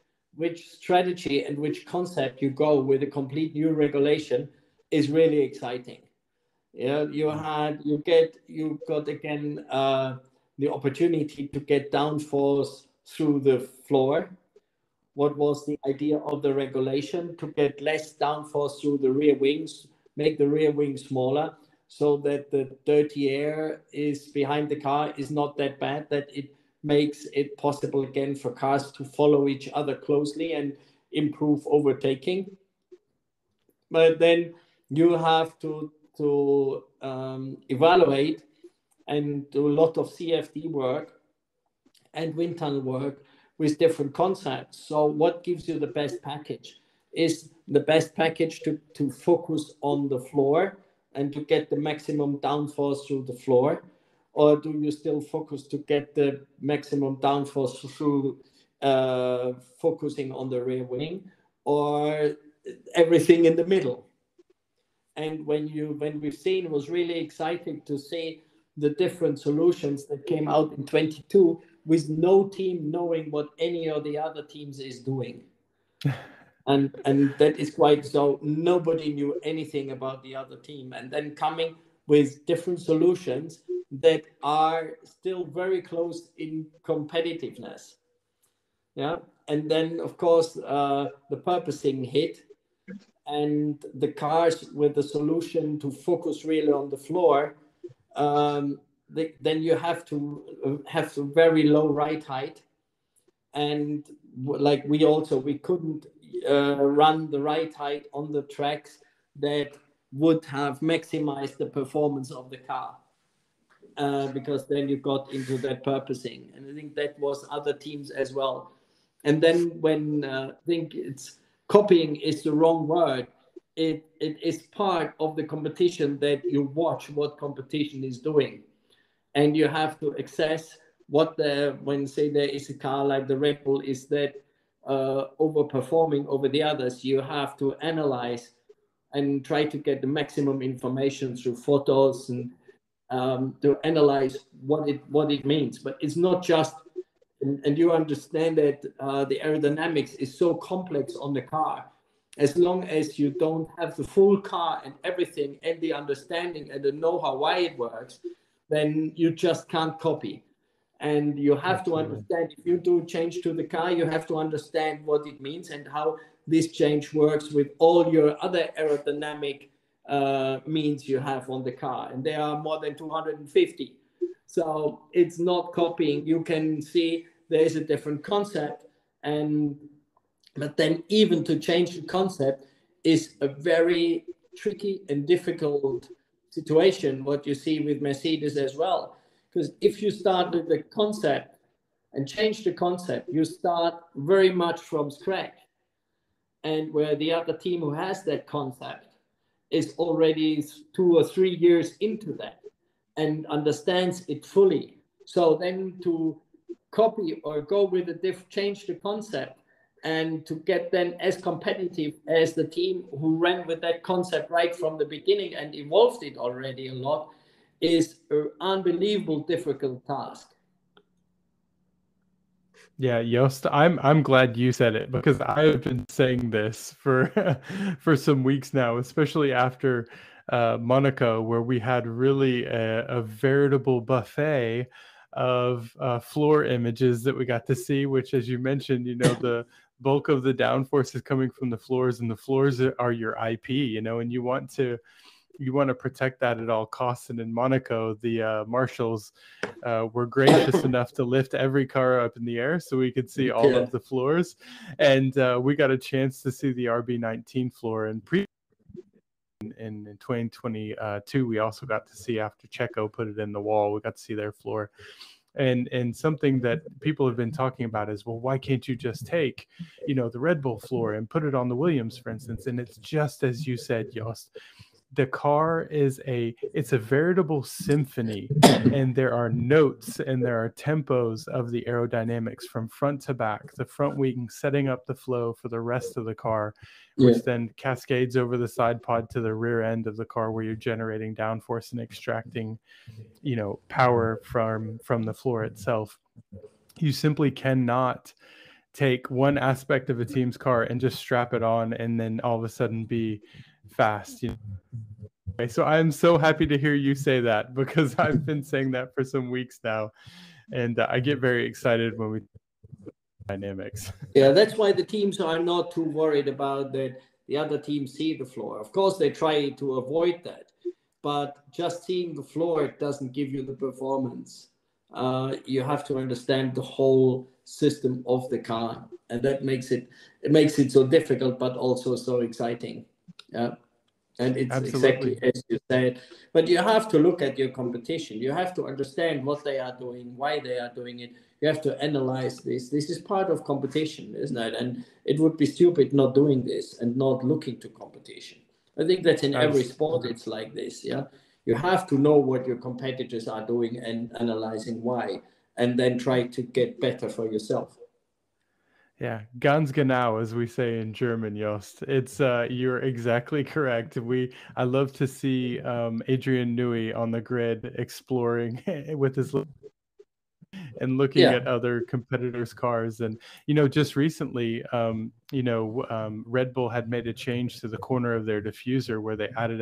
strategy and which concept you go with a complete new regulation is really exciting. You got again the opportunity to get downforce through the floor. What was the idea of the regulation? To get less downforce through the rear wings, make the rear wing smaller, so that the dirty air is behind the car is not that bad, that it makes it possible again for cars to follow each other closely and improve overtaking. But then you have to evaluate and do a lot of CFD work and wind tunnel work with different concepts. So what gives you the best package? Is the best package to focus on the floor and to get the maximum downforce through the floor? Or do you still focus to get the maximum downforce through focusing on the rear wing, or everything in the middle? And when we've seen, it was really exciting to see the different solutions that came out in 22 with no team knowing what any of the other teams is doing. And that is quite so. Nobody knew anything about the other team, and then coming with different solutions that are still very close in competitiveness. And then of course the purposing hit, and the cars with the solution to focus really on the floor. Then you have to have very low ride height, and like we couldn't run the ride height on the tracks that would have maximized the performance of the car, because then you got into that purposing, and I think that was other teams as well. And then when I think it's copying is the wrong word, it is part of the competition that you watch what competition is doing, and you have to assess when say there is a car like the Red Bull is that overperforming over the others. You have to analyze and try to get the maximum information through photos and to analyze what it means. But it's not just, and you understand that the aerodynamics is so complex on the car. As long as you don't have the full car and everything and the understanding and the know-how why it works, then you just can't copy. And you have to understand, if you do change to the car, you have to understand what it means and how this change works with all your other aerodynamic means you have on the car. And there are more than 250. So it's not copying. You can see there is a different concept, but then even to change the concept is a very tricky and difficult situation, what you see with Mercedes as well. Because if you start with the concept and change the concept, you start very much from scratch. And where the other team who has that concept is already 2 or 3 years into that and understands it fully. So then to copy or go with change the concept and to get then as competitive as the team who ran with that concept right from the beginning and evolved it already a lot is an unbelievable difficult task. Yeah, Jost, I'm glad you said it, because I've been saying this for for some weeks now, especially after Monaco, where we had really a veritable buffet of floor images that we got to see, which, as you mentioned, you know, the bulk of the downforce is coming from the floors, and the floors are your IP, you know, and you want to protect that at all costs. And in Monaco, the marshals were gracious enough to lift every car up in the air so we could see all of the floors. And we got a chance to see the RB19 floor. And in 2022, we also got to see, after Checo put it in the wall, we got to see their floor. And something that people have been talking about is, well, why can't you just take, you know, the Red Bull floor and put it on the Williams, for instance? And it's just as you said, Jost. The car is it's a veritable symphony, and there are notes and there are tempos of the aerodynamics from front to back, the front wing setting up the flow for the rest of the car, which then cascades over the side pod to the rear end of the car, where you're generating downforce and extracting, you know, power from the floor itself. You simply cannot take one aspect of a team's car and just strap it on and then all of a sudden be fast, you know. Okay, so I'm so happy to hear you say that, because I've been saying that for some weeks now, and I get very excited when we dynamics. Yeah, that's why the teams are not too worried about that. The other teams see the floor. Of course, they try to avoid that, but just seeing the floor doesn't give you the performance. You have to understand the whole system of the car, and that makes it so difficult, but also so exciting. Yeah. And it's Absolutely. Exactly as you said. But you have to look at your competition. You have to understand what they are doing, why they are doing it. You have to analyze this. This is part of competition, isn't it? And it would be stupid not doing this and not looking to competition. I think that's in every sport. It's like this. Yeah, you have to know what your competitors are doing and analyzing why, and then try to get better for yourself. Yeah, ganz genau, as we say in German, Jost. It's you're exactly correct. I love to see Adrian Newey on the grid exploring with his and looking at other competitors' cars. And you know, just recently, Red Bull had made a change to the corner of their diffuser, where they added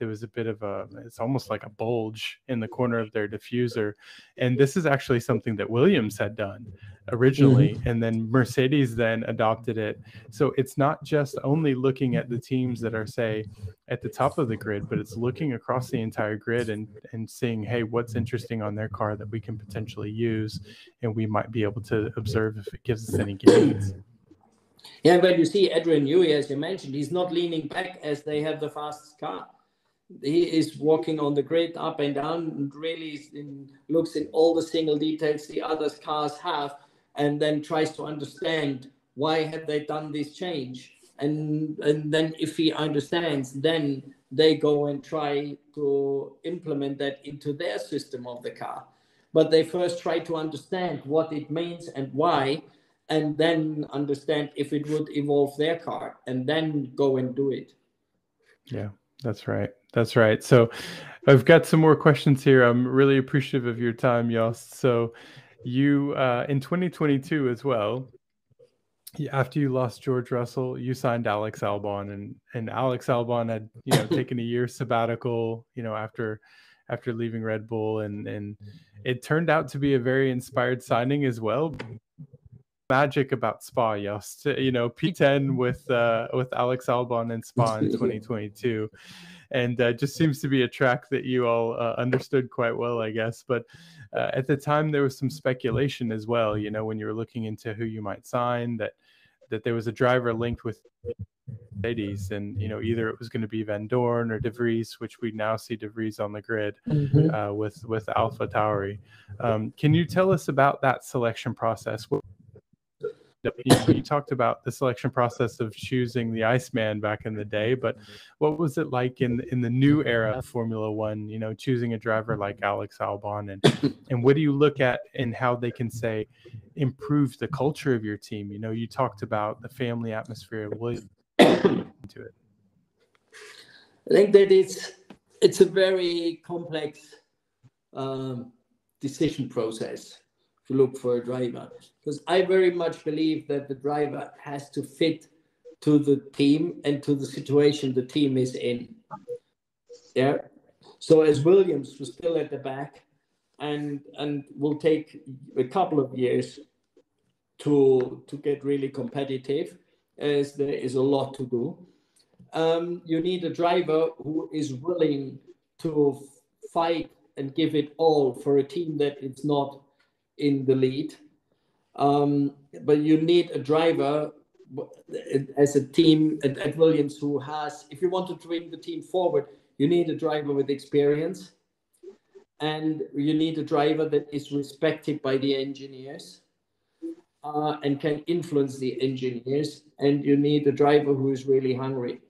it's almost like a bulge in the corner of their diffuser. And this is actually something that Williams had done originally, and then Mercedes then adopted it. So it's not just only looking at the teams that are, say, at the top of the grid, but it's looking across the entire grid and seeing, hey, what's interesting on their car that we can potentially use, and we might be able to observe if it gives us any gains. Yeah, but you see Adrian Newey, as you mentioned, he's not leaning back as they have the fastest car. He is walking on the grid up and down, and really looks in all the single details the other cars have, and then tries to understand why have they done this change. And then if he understands, then they go and try to implement that into their system of the car. But they first try to understand what it means and why, and then understand if it would evolve their car, and then go and do it. Yeah, that's right. That's right. So I've got some more questions here. I'm really appreciative of your time, Jost. So you, in 2022 as well, after you lost George Russell, you signed Alex Albon, and Alex Albon had, you know, taken a year sabbatical, you know, after leaving Red Bull, and it turned out to be a very inspired signing as well. Magic about Spa, Jost. You know, P10 with Alex Albon in Spa in 2022, and just seems to be a track that you all understood quite well, I guess. But at the time, there was some speculation as well. You know, when you were looking into who you might sign, that that there was a driver linked with Mercedes, and either it was going to be Van Dorn or De Vries, which we now see De Vries on the grid with AlphaTauri. Can you tell us about that selection process? You talked about the selection process of choosing the Iceman back in the day, but what was it like in the new era of Formula One? Choosing a driver like Alex Albon, and what do you look at and how they can say improve the culture of your team? You talked about the family atmosphere. Into it. I think that it's a very complex decision process to look for a driver, because I very much believe that the driver has to fit to the team and to the situation the team is in. Yeah. So as Williams was still at the back and will take a couple of years to get really competitive, as there is a lot to do. You need a driver who is willing to fight and give it all for a team that is not in the lead. But you need a driver as a team at Williams who has, if you want to bring the team forward, you need a driver with experience, and you need a driver that is respected by the engineers and can influence the engineers, and you need a driver who is really hungry.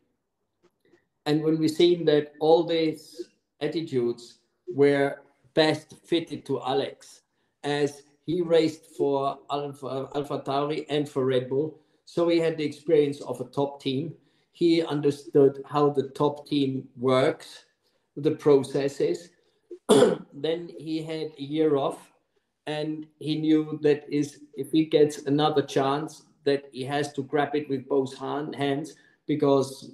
And when we've seen that all these attitudes were best fitted to Alex, as he raced for AlphaTauri and for Red Bull, so he had the experience of a top team. He understood how the top team works, the processes. Then he had a year off, and he knew that if he gets another chance, that he has to grab it with both hands, because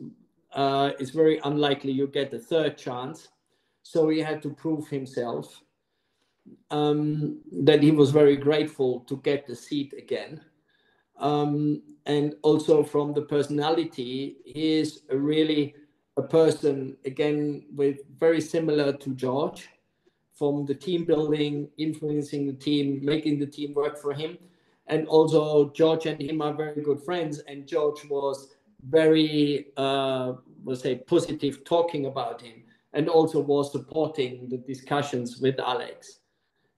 it's very unlikely you get a third chance. So he had to prove himself. That he was very grateful to get the seat again. And also from the personality, he is really a person, again, with very similar to Jorge, from the team building, influencing the team, making the team work for him. And also Jorge and him are very good friends, and Jorge was very, let's say, positive talking about him, and also was supporting the discussions with Alex.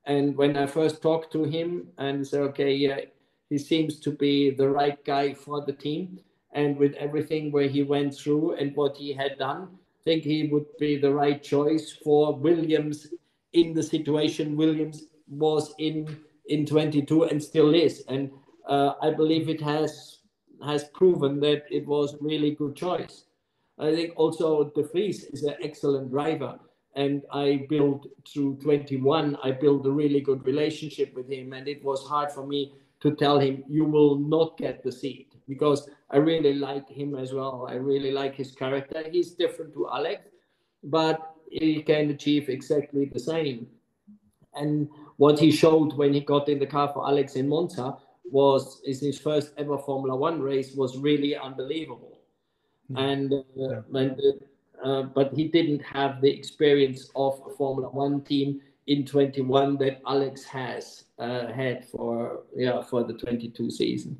And when I first talked to him and said, okay, yeah, he seems to be the right guy for the team, and with everything where he went through and what he had done, I think he would be the right choice for Williams in the situation Williams was in 22 and still is. And I believe it has proven that it was a really good choice. I think also De Vries is an excellent driver. And I built through 21, I built a really good relationship with him. And it was hard for me to tell him, you will not get the seat, because I really like him as well. I really like his character. He's different to Alex, but he can achieve exactly the same. And what he showed when he got in the car for Alex in Monza is his first ever Formula One race, was really unbelievable. And but he didn't have the experience of a Formula One team in 21 that Alex has had for the 22 season.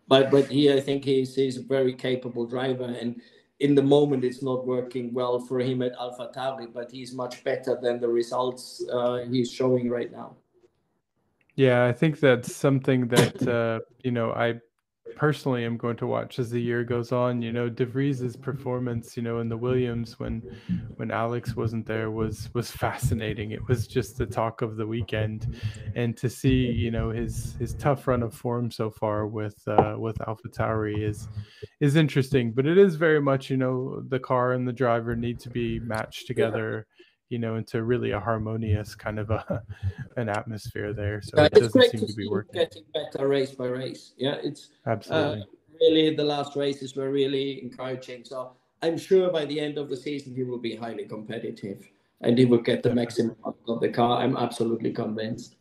But he, I think he's a very capable driver, and in the moment it's not working well for him at AlphaTauri, but he's much better than the results he's showing right now. Yeah, I think that's something that I personally am going to watch as the year goes on. De Vries's performance, in the Williams when Alex wasn't there was fascinating. It was just the talk of the weekend, and to see his tough run of form so far with AlphaTauri is interesting. But it is very much the car and the driver need to be matched together. Into really a harmonious kind of an atmosphere there. So it doesn't seem to be working. Getting better race by race. Yeah, it's absolutely really the last races were really encouraging. So I'm sure by the end of the season he will be highly competitive and he will get the maximum out of the car. I'm absolutely convinced.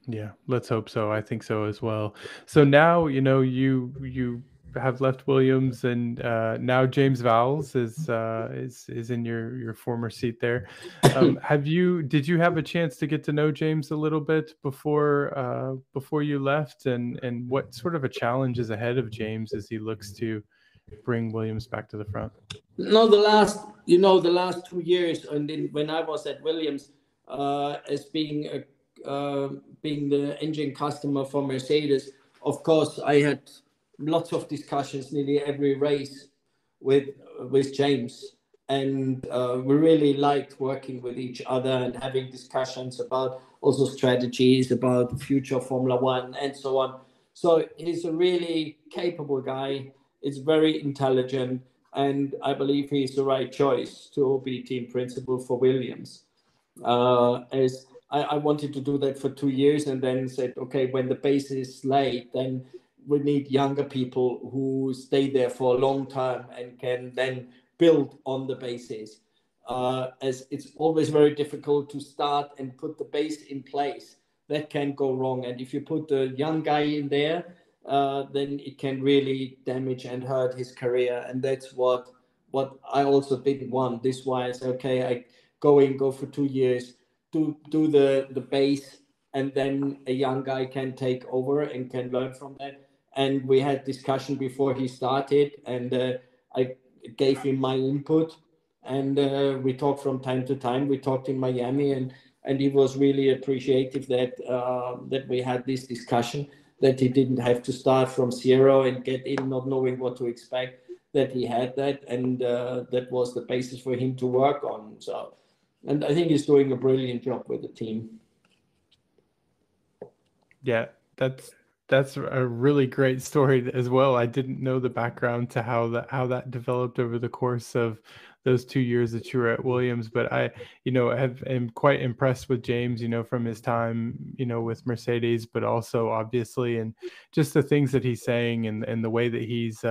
Yeah, let's hope so. I think so as well. So now you have left Williams, and now James Vowles is in your former seat there. Did you have a chance to get to know James a little bit before you left, and what sort of a challenge is ahead of James as he looks to bring Williams back to the front? No, the last 2 years, and when I was at Williams, as being the engine customer for Mercedes, of course, I had lots of discussions nearly every race with James, and we really liked working with each other and having discussions about also strategies, about the future of Formula One and so on. So he's a really capable guy. It's very intelligent, and I believe he's the right choice to be team principal for Williams. As I wanted to do that for 2 years, and then said, okay, when the base is laid, then we need younger people who stay there for a long time and can then build on the bases. As it's always very difficult to start and put the base in place. That can go wrong. And if you put a young guy in there, then it can really damage and hurt his career. And that's what I also didn't want. This is why I said, okay, I go for 2 years, do the base, and then a young guy can take over and can learn from that. And we had discussion before he started, and I gave him my input, and we talked from time to time. We talked in Miami, and he was really appreciative that we had this discussion, that he didn't have to start from zero and get in not knowing what to expect, that he had that, and that was the basis for him to work on. So, and I think he's doing a brilliant job with the team. Yeah, that's a really great story as well. I didn't know the background to how that developed over the course of those 2 years that you were at Williams. But I, am quite impressed with James, from his time, with Mercedes, but also obviously, and just the things that he's saying and the way that he's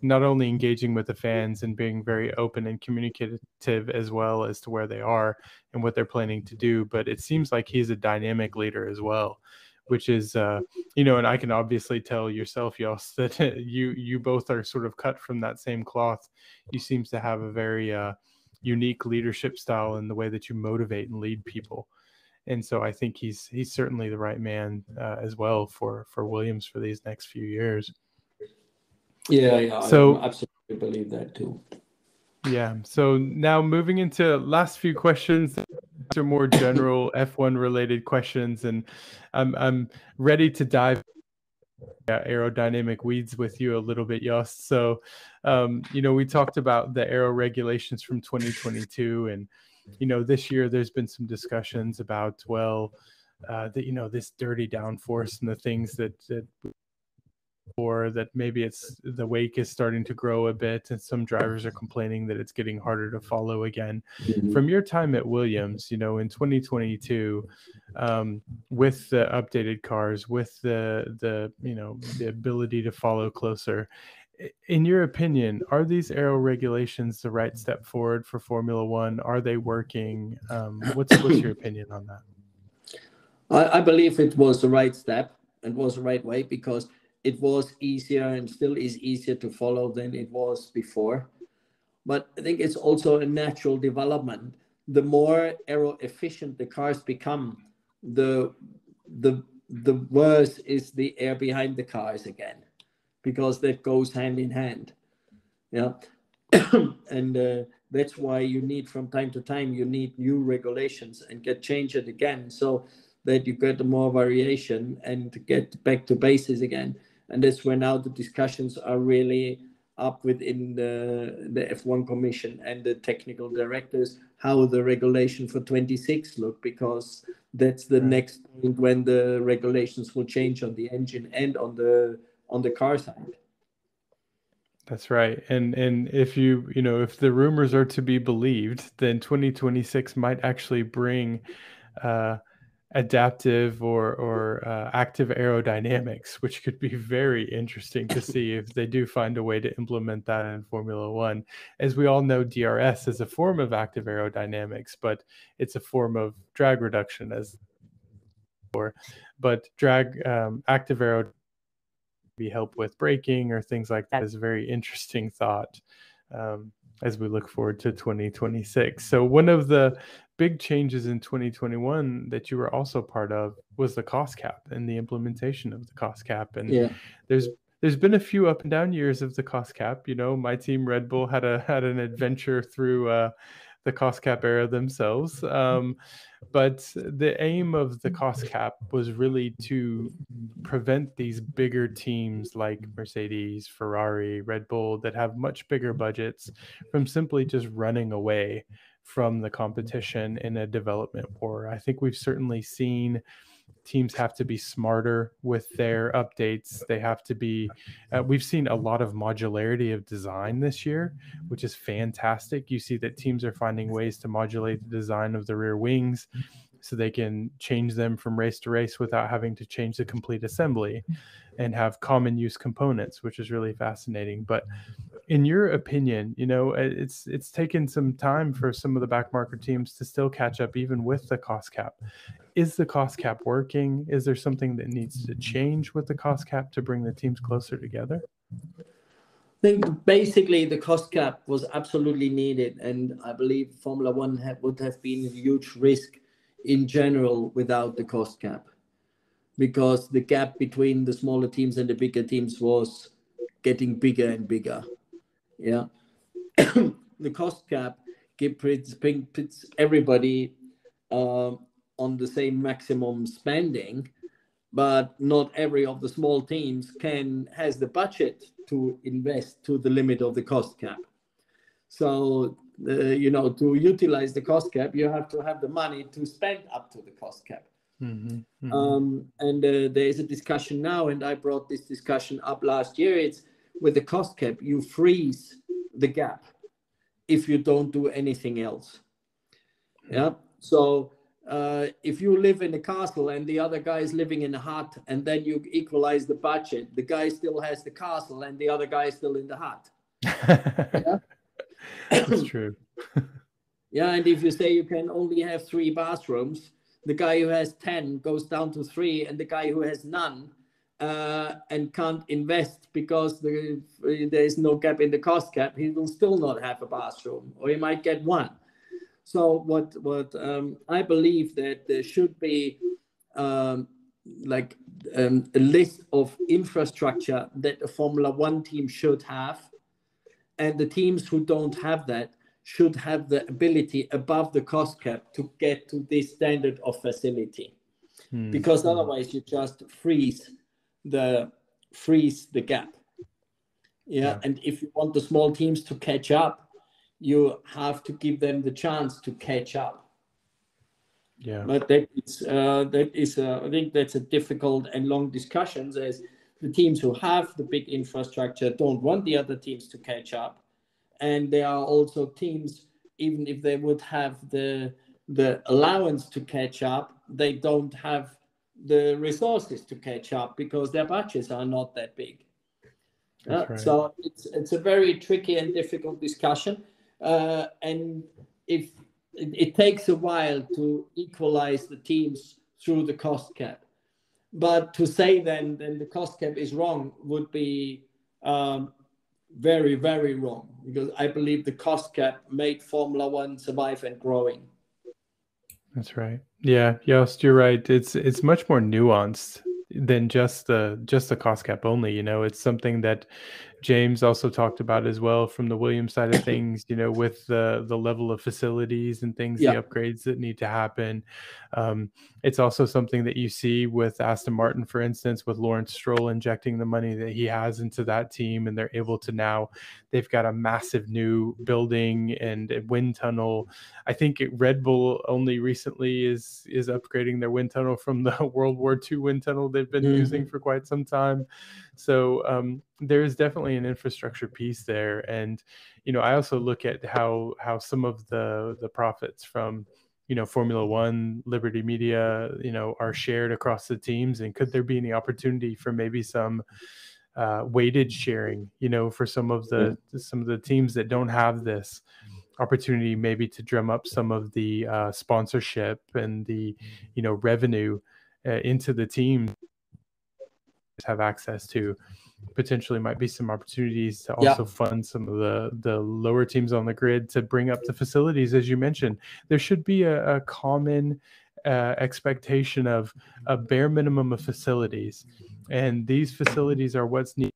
not only engaging with the fans and being very open and communicative as well as to where they are and what they're planning to do. But it seems like he's a dynamic leader as well, which is, and I can obviously tell yourself, Jost, that you both are sort of cut from that same cloth. You seem to have a very unique leadership style in the way that you motivate and lead people. And so I think he's certainly the right man as well for Williams for these next few years. Yeah, so I absolutely believe that too. Yeah. So now moving into last few questions. These are more general F1 related questions, and I'm ready to dive aerodynamic weeds with you a little bit, Jost. So, we talked about the aero regulations from 2022, and this year there's been some discussions about this dirty downforce and the things that or that maybe it's the wake is starting to grow a bit, and some drivers are complaining that it's getting harder to follow again. Mm-hmm. From your time at Williams, in 2022, with the updated cars, with the ability to follow closer, in your opinion, are these aero regulations the right step forward for Formula One? Are they working? What's your opinion on that? I believe it was the right step and was the right way, because it was easier and still is easier to follow than it was before. But I think it's also a natural development. The more aero efficient the cars become, the worse is the air behind the cars again, because that goes hand in hand. Yeah. And that's why you need, from time to time, you need new regulations and change it again, so that you get more variation and get back to bases again. And that's where now the discussions are really up within the F1 Commission and the technical directors, how the regulation for 26 look, because that's the next point when the regulations will change on the engine and on the car side. That's right. And if if the rumors are to be believed, then 2026 might actually bring adaptive or active aerodynamics, which could be very interesting to see if they do find a way to implement that in Formula One. As we all know, DRS is a form of active aerodynamics, but it's a form of drag reduction, but active aerodynamics maybe help with braking or things like that is a very interesting thought as we look forward to 2026. So one of the big changes in 2021 that you were also part of was the cost cap and the implementation of the cost cap. And there's been a few up and down years of the cost cap. You know, my team Red Bull had an adventure through the cost cap era themselves. But the aim of the cost cap was really to prevent these bigger teams like Mercedes, Ferrari, Red Bull that have much bigger budgets from simply just running away from the competition in a development war. I think we've certainly seen teams have to be smarter with their updates. They have to be, we've seen a lot of modularity of design this year, which is fantastic. You see that teams are finding ways to modulate the design of the rear wings so they can change them from race to race without having to change the complete assembly and have common use components, which is really fascinating. But in your opinion, you know, it's taken some time for some of the backmarker teams to still catch up even with the cost cap. Is the cost cap working? Is there something that needs to change with the cost cap to bring the teams closer together? I think basically the cost cap was absolutely needed, and I believe Formula One would have been a huge risk in general without the cost cap, because the gap between the smaller teams and the bigger teams was getting bigger and bigger. Yeah, the cost cap puts everybody on the same maximum spending, but not every of the small teams has the budget to invest to the limit of the cost cap. So, you know, to utilize the cost cap, you have to have the money to spend up to the cost cap. And there is a discussion now, and I brought this discussion up last year. It's with the cost cap, you freeze the gap if you don't do anything else. Yeah. So if you live in a castle and the other guy is living in a hut, and then you equalize the budget, the guy still has the castle and the other guy is still in the hut. Yeah? That's true. Yeah, and if you say you can only have 3 bathrooms, the guy who has 10 goes down to 3, and the guy who has none and can't invest because there is no gap in the cost cap, he will still not have a bathroom, or he might get 1. So what I believe that there should be a list of infrastructure that a Formula One team should have, and the teams who don't have that should have the ability above the cost cap to get to this standard of facility, because otherwise you just freeze the gap. Yeah, and if you want the small teams to catch up, you have to give them the chance to catch up. Yeah, but I think that's a difficult and long discussion, as the teams who have the big infrastructure don't want the other teams to catch up, and there are also teams, even if they would have the allowance to catch up, they don't have the resources to catch up because their budgets are not that big. Right. So it's a very tricky and difficult discussion. And if it takes a while to equalize the teams through the cost cap, but to say then the cost cap is wrong would be very, very wrong, because I believe the cost cap made Formula One survive and growing. That's right. Yeah, Jost, you're right. It's much more nuanced than just the cost cap only. You know, it's something that James also talked about as well from the Williams side of things, you know, with the level of facilities and things, the upgrades that need to happen. It's also something that you see with Aston Martin, for instance, with Lawrence Stroll injecting the money that he has into that team, and they're able to now, they've got a massive new building and a wind tunnel. I think Red Bull only recently is upgrading their wind tunnel from the World War II wind tunnel they've been using for quite some time. So there is definitely an infrastructure piece there. And, you know, I also look at how some of the profits from, you know, Formula One, Liberty Media, you know, are shared across the teams. And could there be any opportunity for maybe some weighted sharing, you know, for some of the teams that don't have this opportunity, maybe to drum up some of the sponsorship and the, you know, revenue into the team have access to. potentially might be some opportunities to also fund some of the lower teams on the grid to bring up the facilities, as you mentioned. There should be a common expectation of a bare minimum of facilities, and these facilities are what's needed.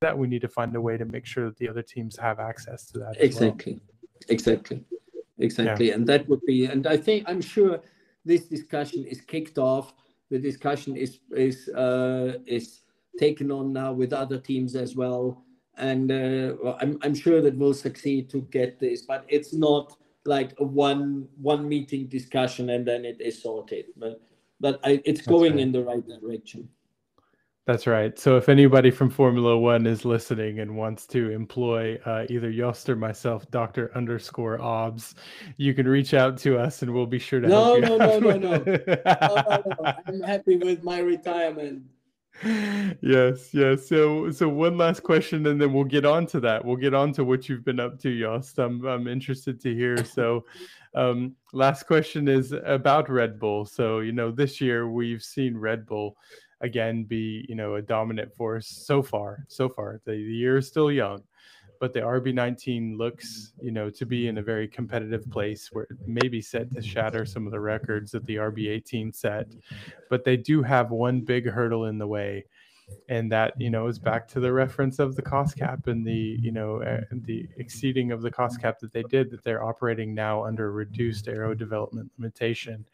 That we need to find a way to make sure that the other teams have access to that. Exactly. Yeah. And that would be, and I'm sure this discussion is kicked off. The discussion is taken on now with other teams as well, and I'm sure that we'll succeed to get this, but it's not like a one meeting discussion and then it is sorted. But it's going in the right direction. That's right. So if anybody from Formula One is listening and wants to employ either Jost or myself, Dr._Obbs, you can reach out to us and we'll be sure to help you out. No. I'm happy with my retirement. Yes. So one last question, and then we'll get on to that. We'll get on to what you've been up to, Jost. I'm interested to hear. So last question is about Red Bull. So, this year we've seen Red Bull again be, a dominant force so far. The year is still young, but the RB19 looks, to be in a very competitive place where it may be set to shatter some of the records that the RB18 set. But they do have one big hurdle in the way, and that, is back to the reference of the cost cap and the, the exceeding of the cost cap that they did, that they're operating now under reduced aero development limitation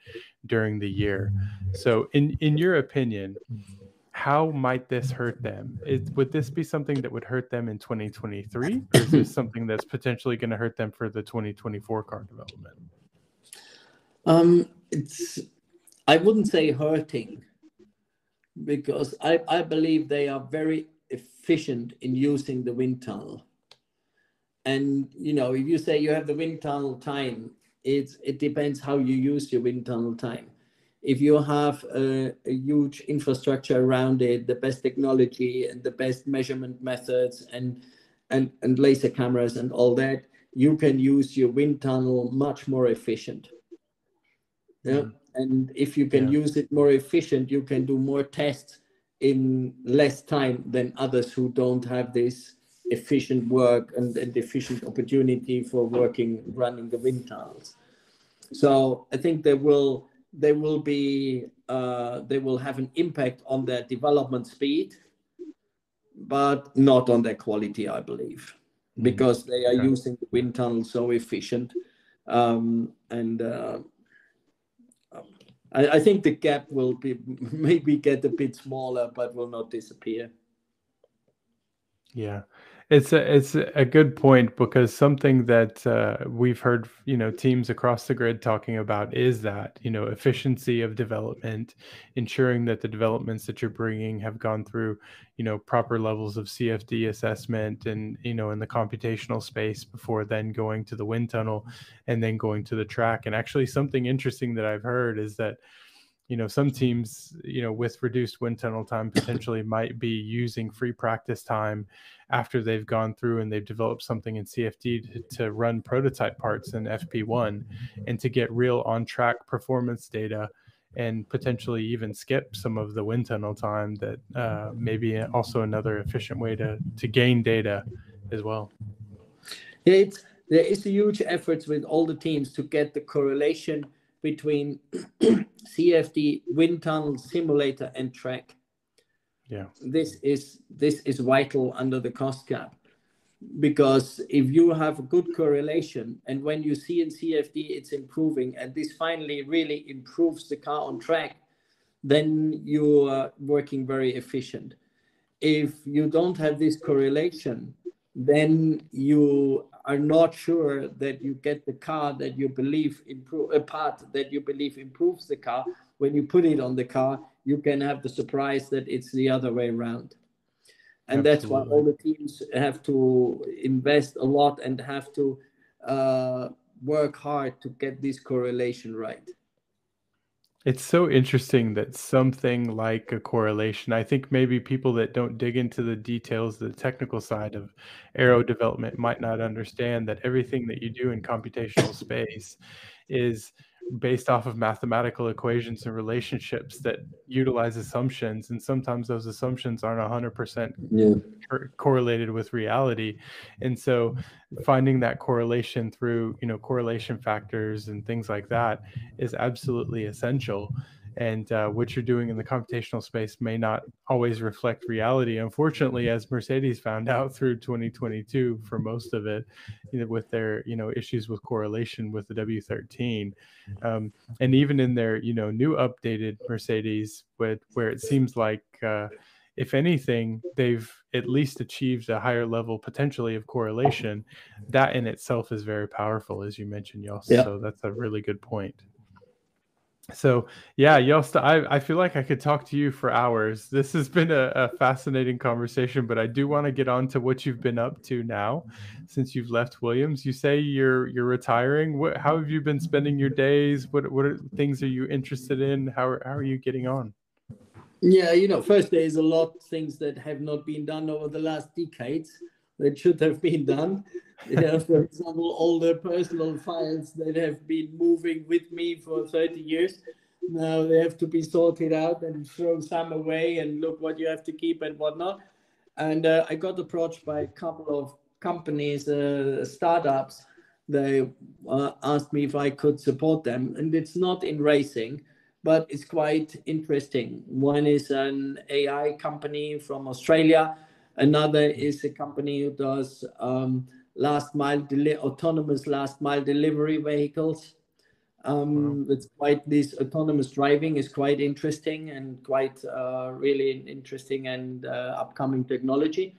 during the year. So in your opinion, how might this hurt them? Would this be something that would hurt them in 2023, or is this something that's potentially going to hurt them for the 2024 car development? I wouldn't say hurting, because I believe they are very efficient in using the wind tunnel. And, if you say you have the wind tunnel time, it depends how you use your wind tunnel time. If you have a huge infrastructure around it, the best technology and the best measurement methods and laser cameras and all that, you can use your wind tunnel much more efficient. Yeah. And if you can use it more efficient, you can do more tests in less time than others who don't have this efficient work and efficient opportunity for running the wind tunnels. So I think they will have an impact on their development speed, but not on their quality, I believe, because they are using the wind tunnel so efficient. I think the gap will maybe get a bit smaller, but will not disappear. Yeah, it's a good point, because something that we've heard, teams across the grid talking about is that, efficiency of development, ensuring that the developments that you're bringing have gone through, proper levels of CFD assessment and, in the computational space before then going to the wind tunnel and then going to the track. And actually something interesting that I've heard is that, some teams, with reduced wind tunnel time potentially might be using free practice time after they've gone through and they've developed something in CFD to run prototype parts in FP1 and to get real on-track performance data, and potentially even skip some of the wind tunnel time. That maybe also another efficient way to gain data as well. Yeah, there is a huge effort with all the teams to get the correlation between CFD, wind tunnel, simulator, and track. Yeah, this is vital under the cost cap, because if you have a good correlation, and when you see in CFD it's improving, and this finally really improves the car on track, then you are working very efficient. If you don't have this correlation, then you are not sure that you get the car that you believe improves the car. When you put it on the car, you can have the surprise that it's the other way around. And Absolutely. That's why all the teams have to invest a lot and have to work hard to get this correlation right. It's so interesting that something like a correlation, I think maybe people that don't dig into the details, the technical side of aero development, might not understand that everything that you do in computational space is based off of mathematical equations and relationships that utilize assumptions, and sometimes those assumptions aren't 100% correlated with reality. And so finding that correlation through, correlation factors and things like that is absolutely essential. And what you're doing in the computational space may not always reflect reality, unfortunately, as Mercedes found out through 2022 for most of it, with their issues with correlation with the W13, and even in their new updated Mercedes, where it seems like if anything, they've at least achieved a higher level potentially of correlation. That in itself is very powerful, as you mentioned, Jost. Yeah. So that's a really good point. So yeah, Jost, I feel like I could talk to you for hours. This has been a fascinating conversation, but I do want to get on to what you've been up to now since you've left Williams. You say you're retiring. How have you been spending your days? What things are you interested in? How are you getting on? Yeah, first, there's a lot of things that have not been done over the last decades that should have been done. For example, all the personal files that have been moving with me for 30 years. Now they have to be sorted out and throw some away and look what you have to keep and whatnot. And I got approached by a couple of companies, startups. They asked me if I could support them. And it's not in racing, but it's quite interesting. One is an AI company from Australia. Another is a company who does autonomous last mile delivery vehicles. It's quite, this autonomous driving is quite interesting and quite really interesting and upcoming technology.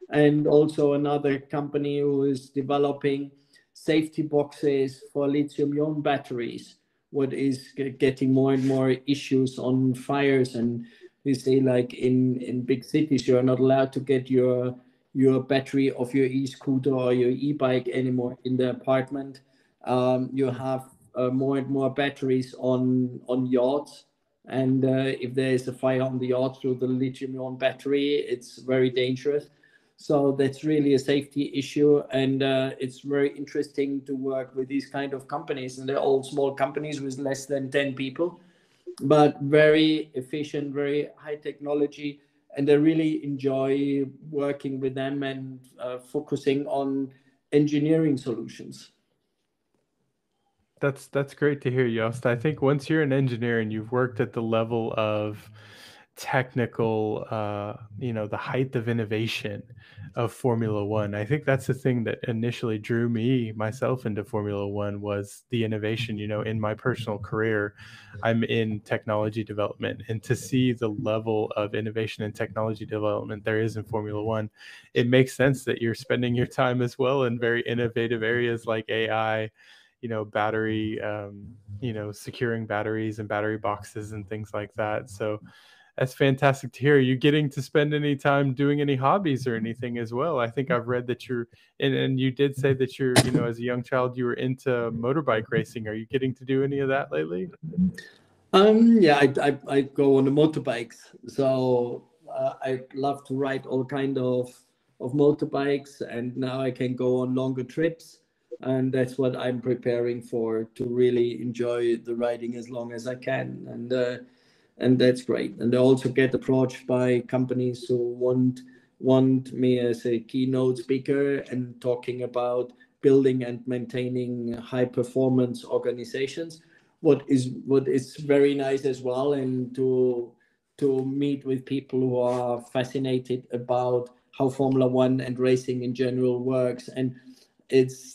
And also another company who is developing safety boxes for lithium-ion batteries. What is getting more and more issues on fires, and we say like in big cities, you're not allowed to get your battery of your e-scooter or your e-bike anymore in the apartment. You have more and more batteries on yachts, and if there is a fire on the yacht through the lithium-ion battery, it's very dangerous. So that's really a safety issue, and it's very interesting to work with these kind of companies. And they're all small companies with less than 10 people, but very efficient, very high technology. And I really enjoy working with them and focusing on engineering solutions. That's great to hear, Jost. I think once you're an engineer and you've worked at the level of technical, the height of innovation of Formula One, I think that's the thing that initially drew myself into Formula One, was the innovation. In my personal career, I'm in technology development, and to see the level of innovation and technology development there is in Formula One, it makes sense that you're spending your time as well in very innovative areas like AI, battery, securing batteries and battery boxes and things like that. So that's fantastic to hear. Are you getting to spend any time doing any hobbies or anything as well? I think I've read that you're, and you did say that you're, as a young child, you were into motorbike racing. Are you getting to do any of that lately? Yeah, I go on the motorbikes. So I love to ride all kind of motorbikes, and now I can go on longer trips. And that's what I'm preparing for, to really enjoy the riding as long as I can. And that's great. And I also get approached by companies who want me as a keynote speaker and talking about building and maintaining high performance organizations. What is very nice as well, and to meet with people who are fascinated about how Formula One and racing in general works. And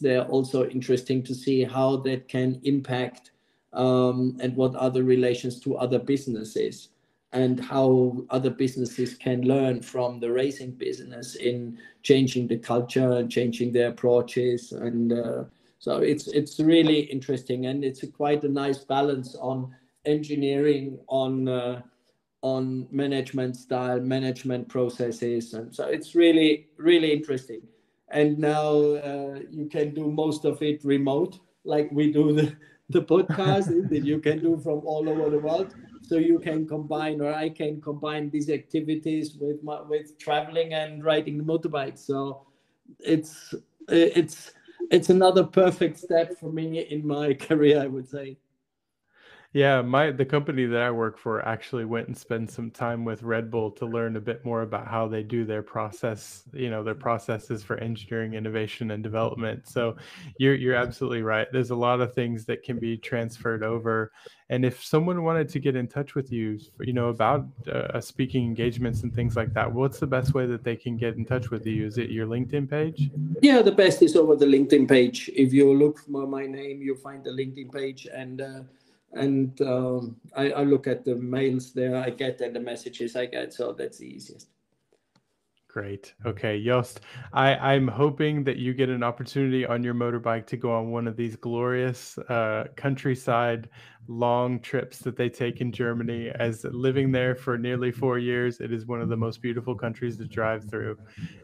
they're also interesting to see how that can impact and what are the relations to other businesses, and how other businesses can learn from the racing business in changing the culture and changing their approaches. And so it's really interesting, and it's quite a nice balance on engineering, on management style, management processes. And so it's really, really interesting. And now you can do most of it remote, like we do the podcast that you can do from all over the world. So you can combine, or I can combine these activities with traveling and riding the motorbike. So it's another perfect step for me in my career, I would say. Yeah, the company that I work for actually went and spent some time with Red Bull to learn a bit more about how they do their process, their processes for engineering, innovation, and development. So you're absolutely right. There's a lot of things that can be transferred over. And if someone wanted to get in touch with you, about speaking engagements and things like that, what's the best way that they can get in touch with you? Is it your LinkedIn page? Yeah, the best is over the LinkedIn page. If you look for my name, you'll find the LinkedIn page, and I look at the mails there I get and the messages I get, so that's the easiest. Great. Okay, Jost, I'm hoping that you get an opportunity on your motorbike to go on one of these glorious countryside long trips that they take in Germany. As living there for nearly 4 years, it is one of the most beautiful countries to drive through.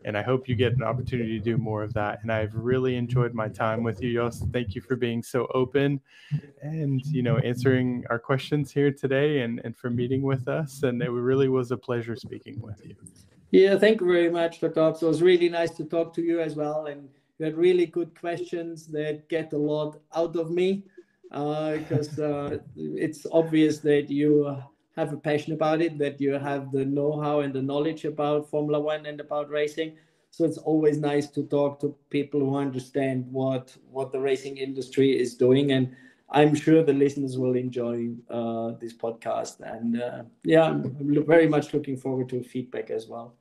And I hope you get an opportunity to do more of that. And I've really enjoyed my time with you, Jost. Thank you for being so open and, answering our questions here today and for meeting with us. And it really was a pleasure speaking with you. Yeah, thank you very much, Dr. Obbs. It was really nice to talk to you as well. And you had really good questions that get a lot out of me because it's obvious that you have a passion about it, that you have the know-how and the knowledge about Formula One and about racing. So it's always nice to talk to people who understand what the racing industry is doing. And I'm sure the listeners will enjoy this podcast. And I'm very much looking forward to feedback as well.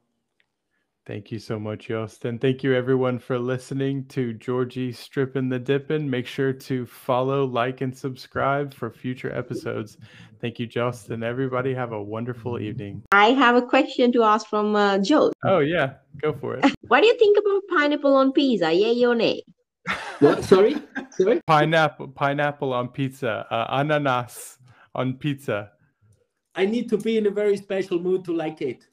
Thank you so much, Jost. And thank you everyone for listening to Jorgy Strippin' the Dippin'. Make sure to follow, like, and subscribe for future episodes. Thank you, Jost, and everybody have a wonderful evening. I have a question to ask from Jost. Oh, yeah. Go for it. What do you think about pineapple on pizza? Yay or nay? What? Sorry? Pineapple on pizza. Ananas on pizza. I need to be in a very special mood to like it.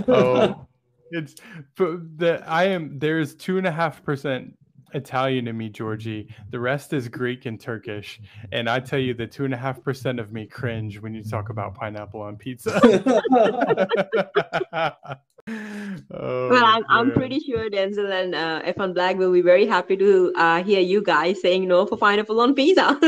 Oh, there's 2.5% Italian in me, Jorgy. The rest is Greek and Turkish. And I tell you, the 2.5% of me cringe when you talk about pineapple on pizza. Well, I'm pretty sure Denzel and F1 Black will be very happy to hear you guys saying no for pineapple on pizza.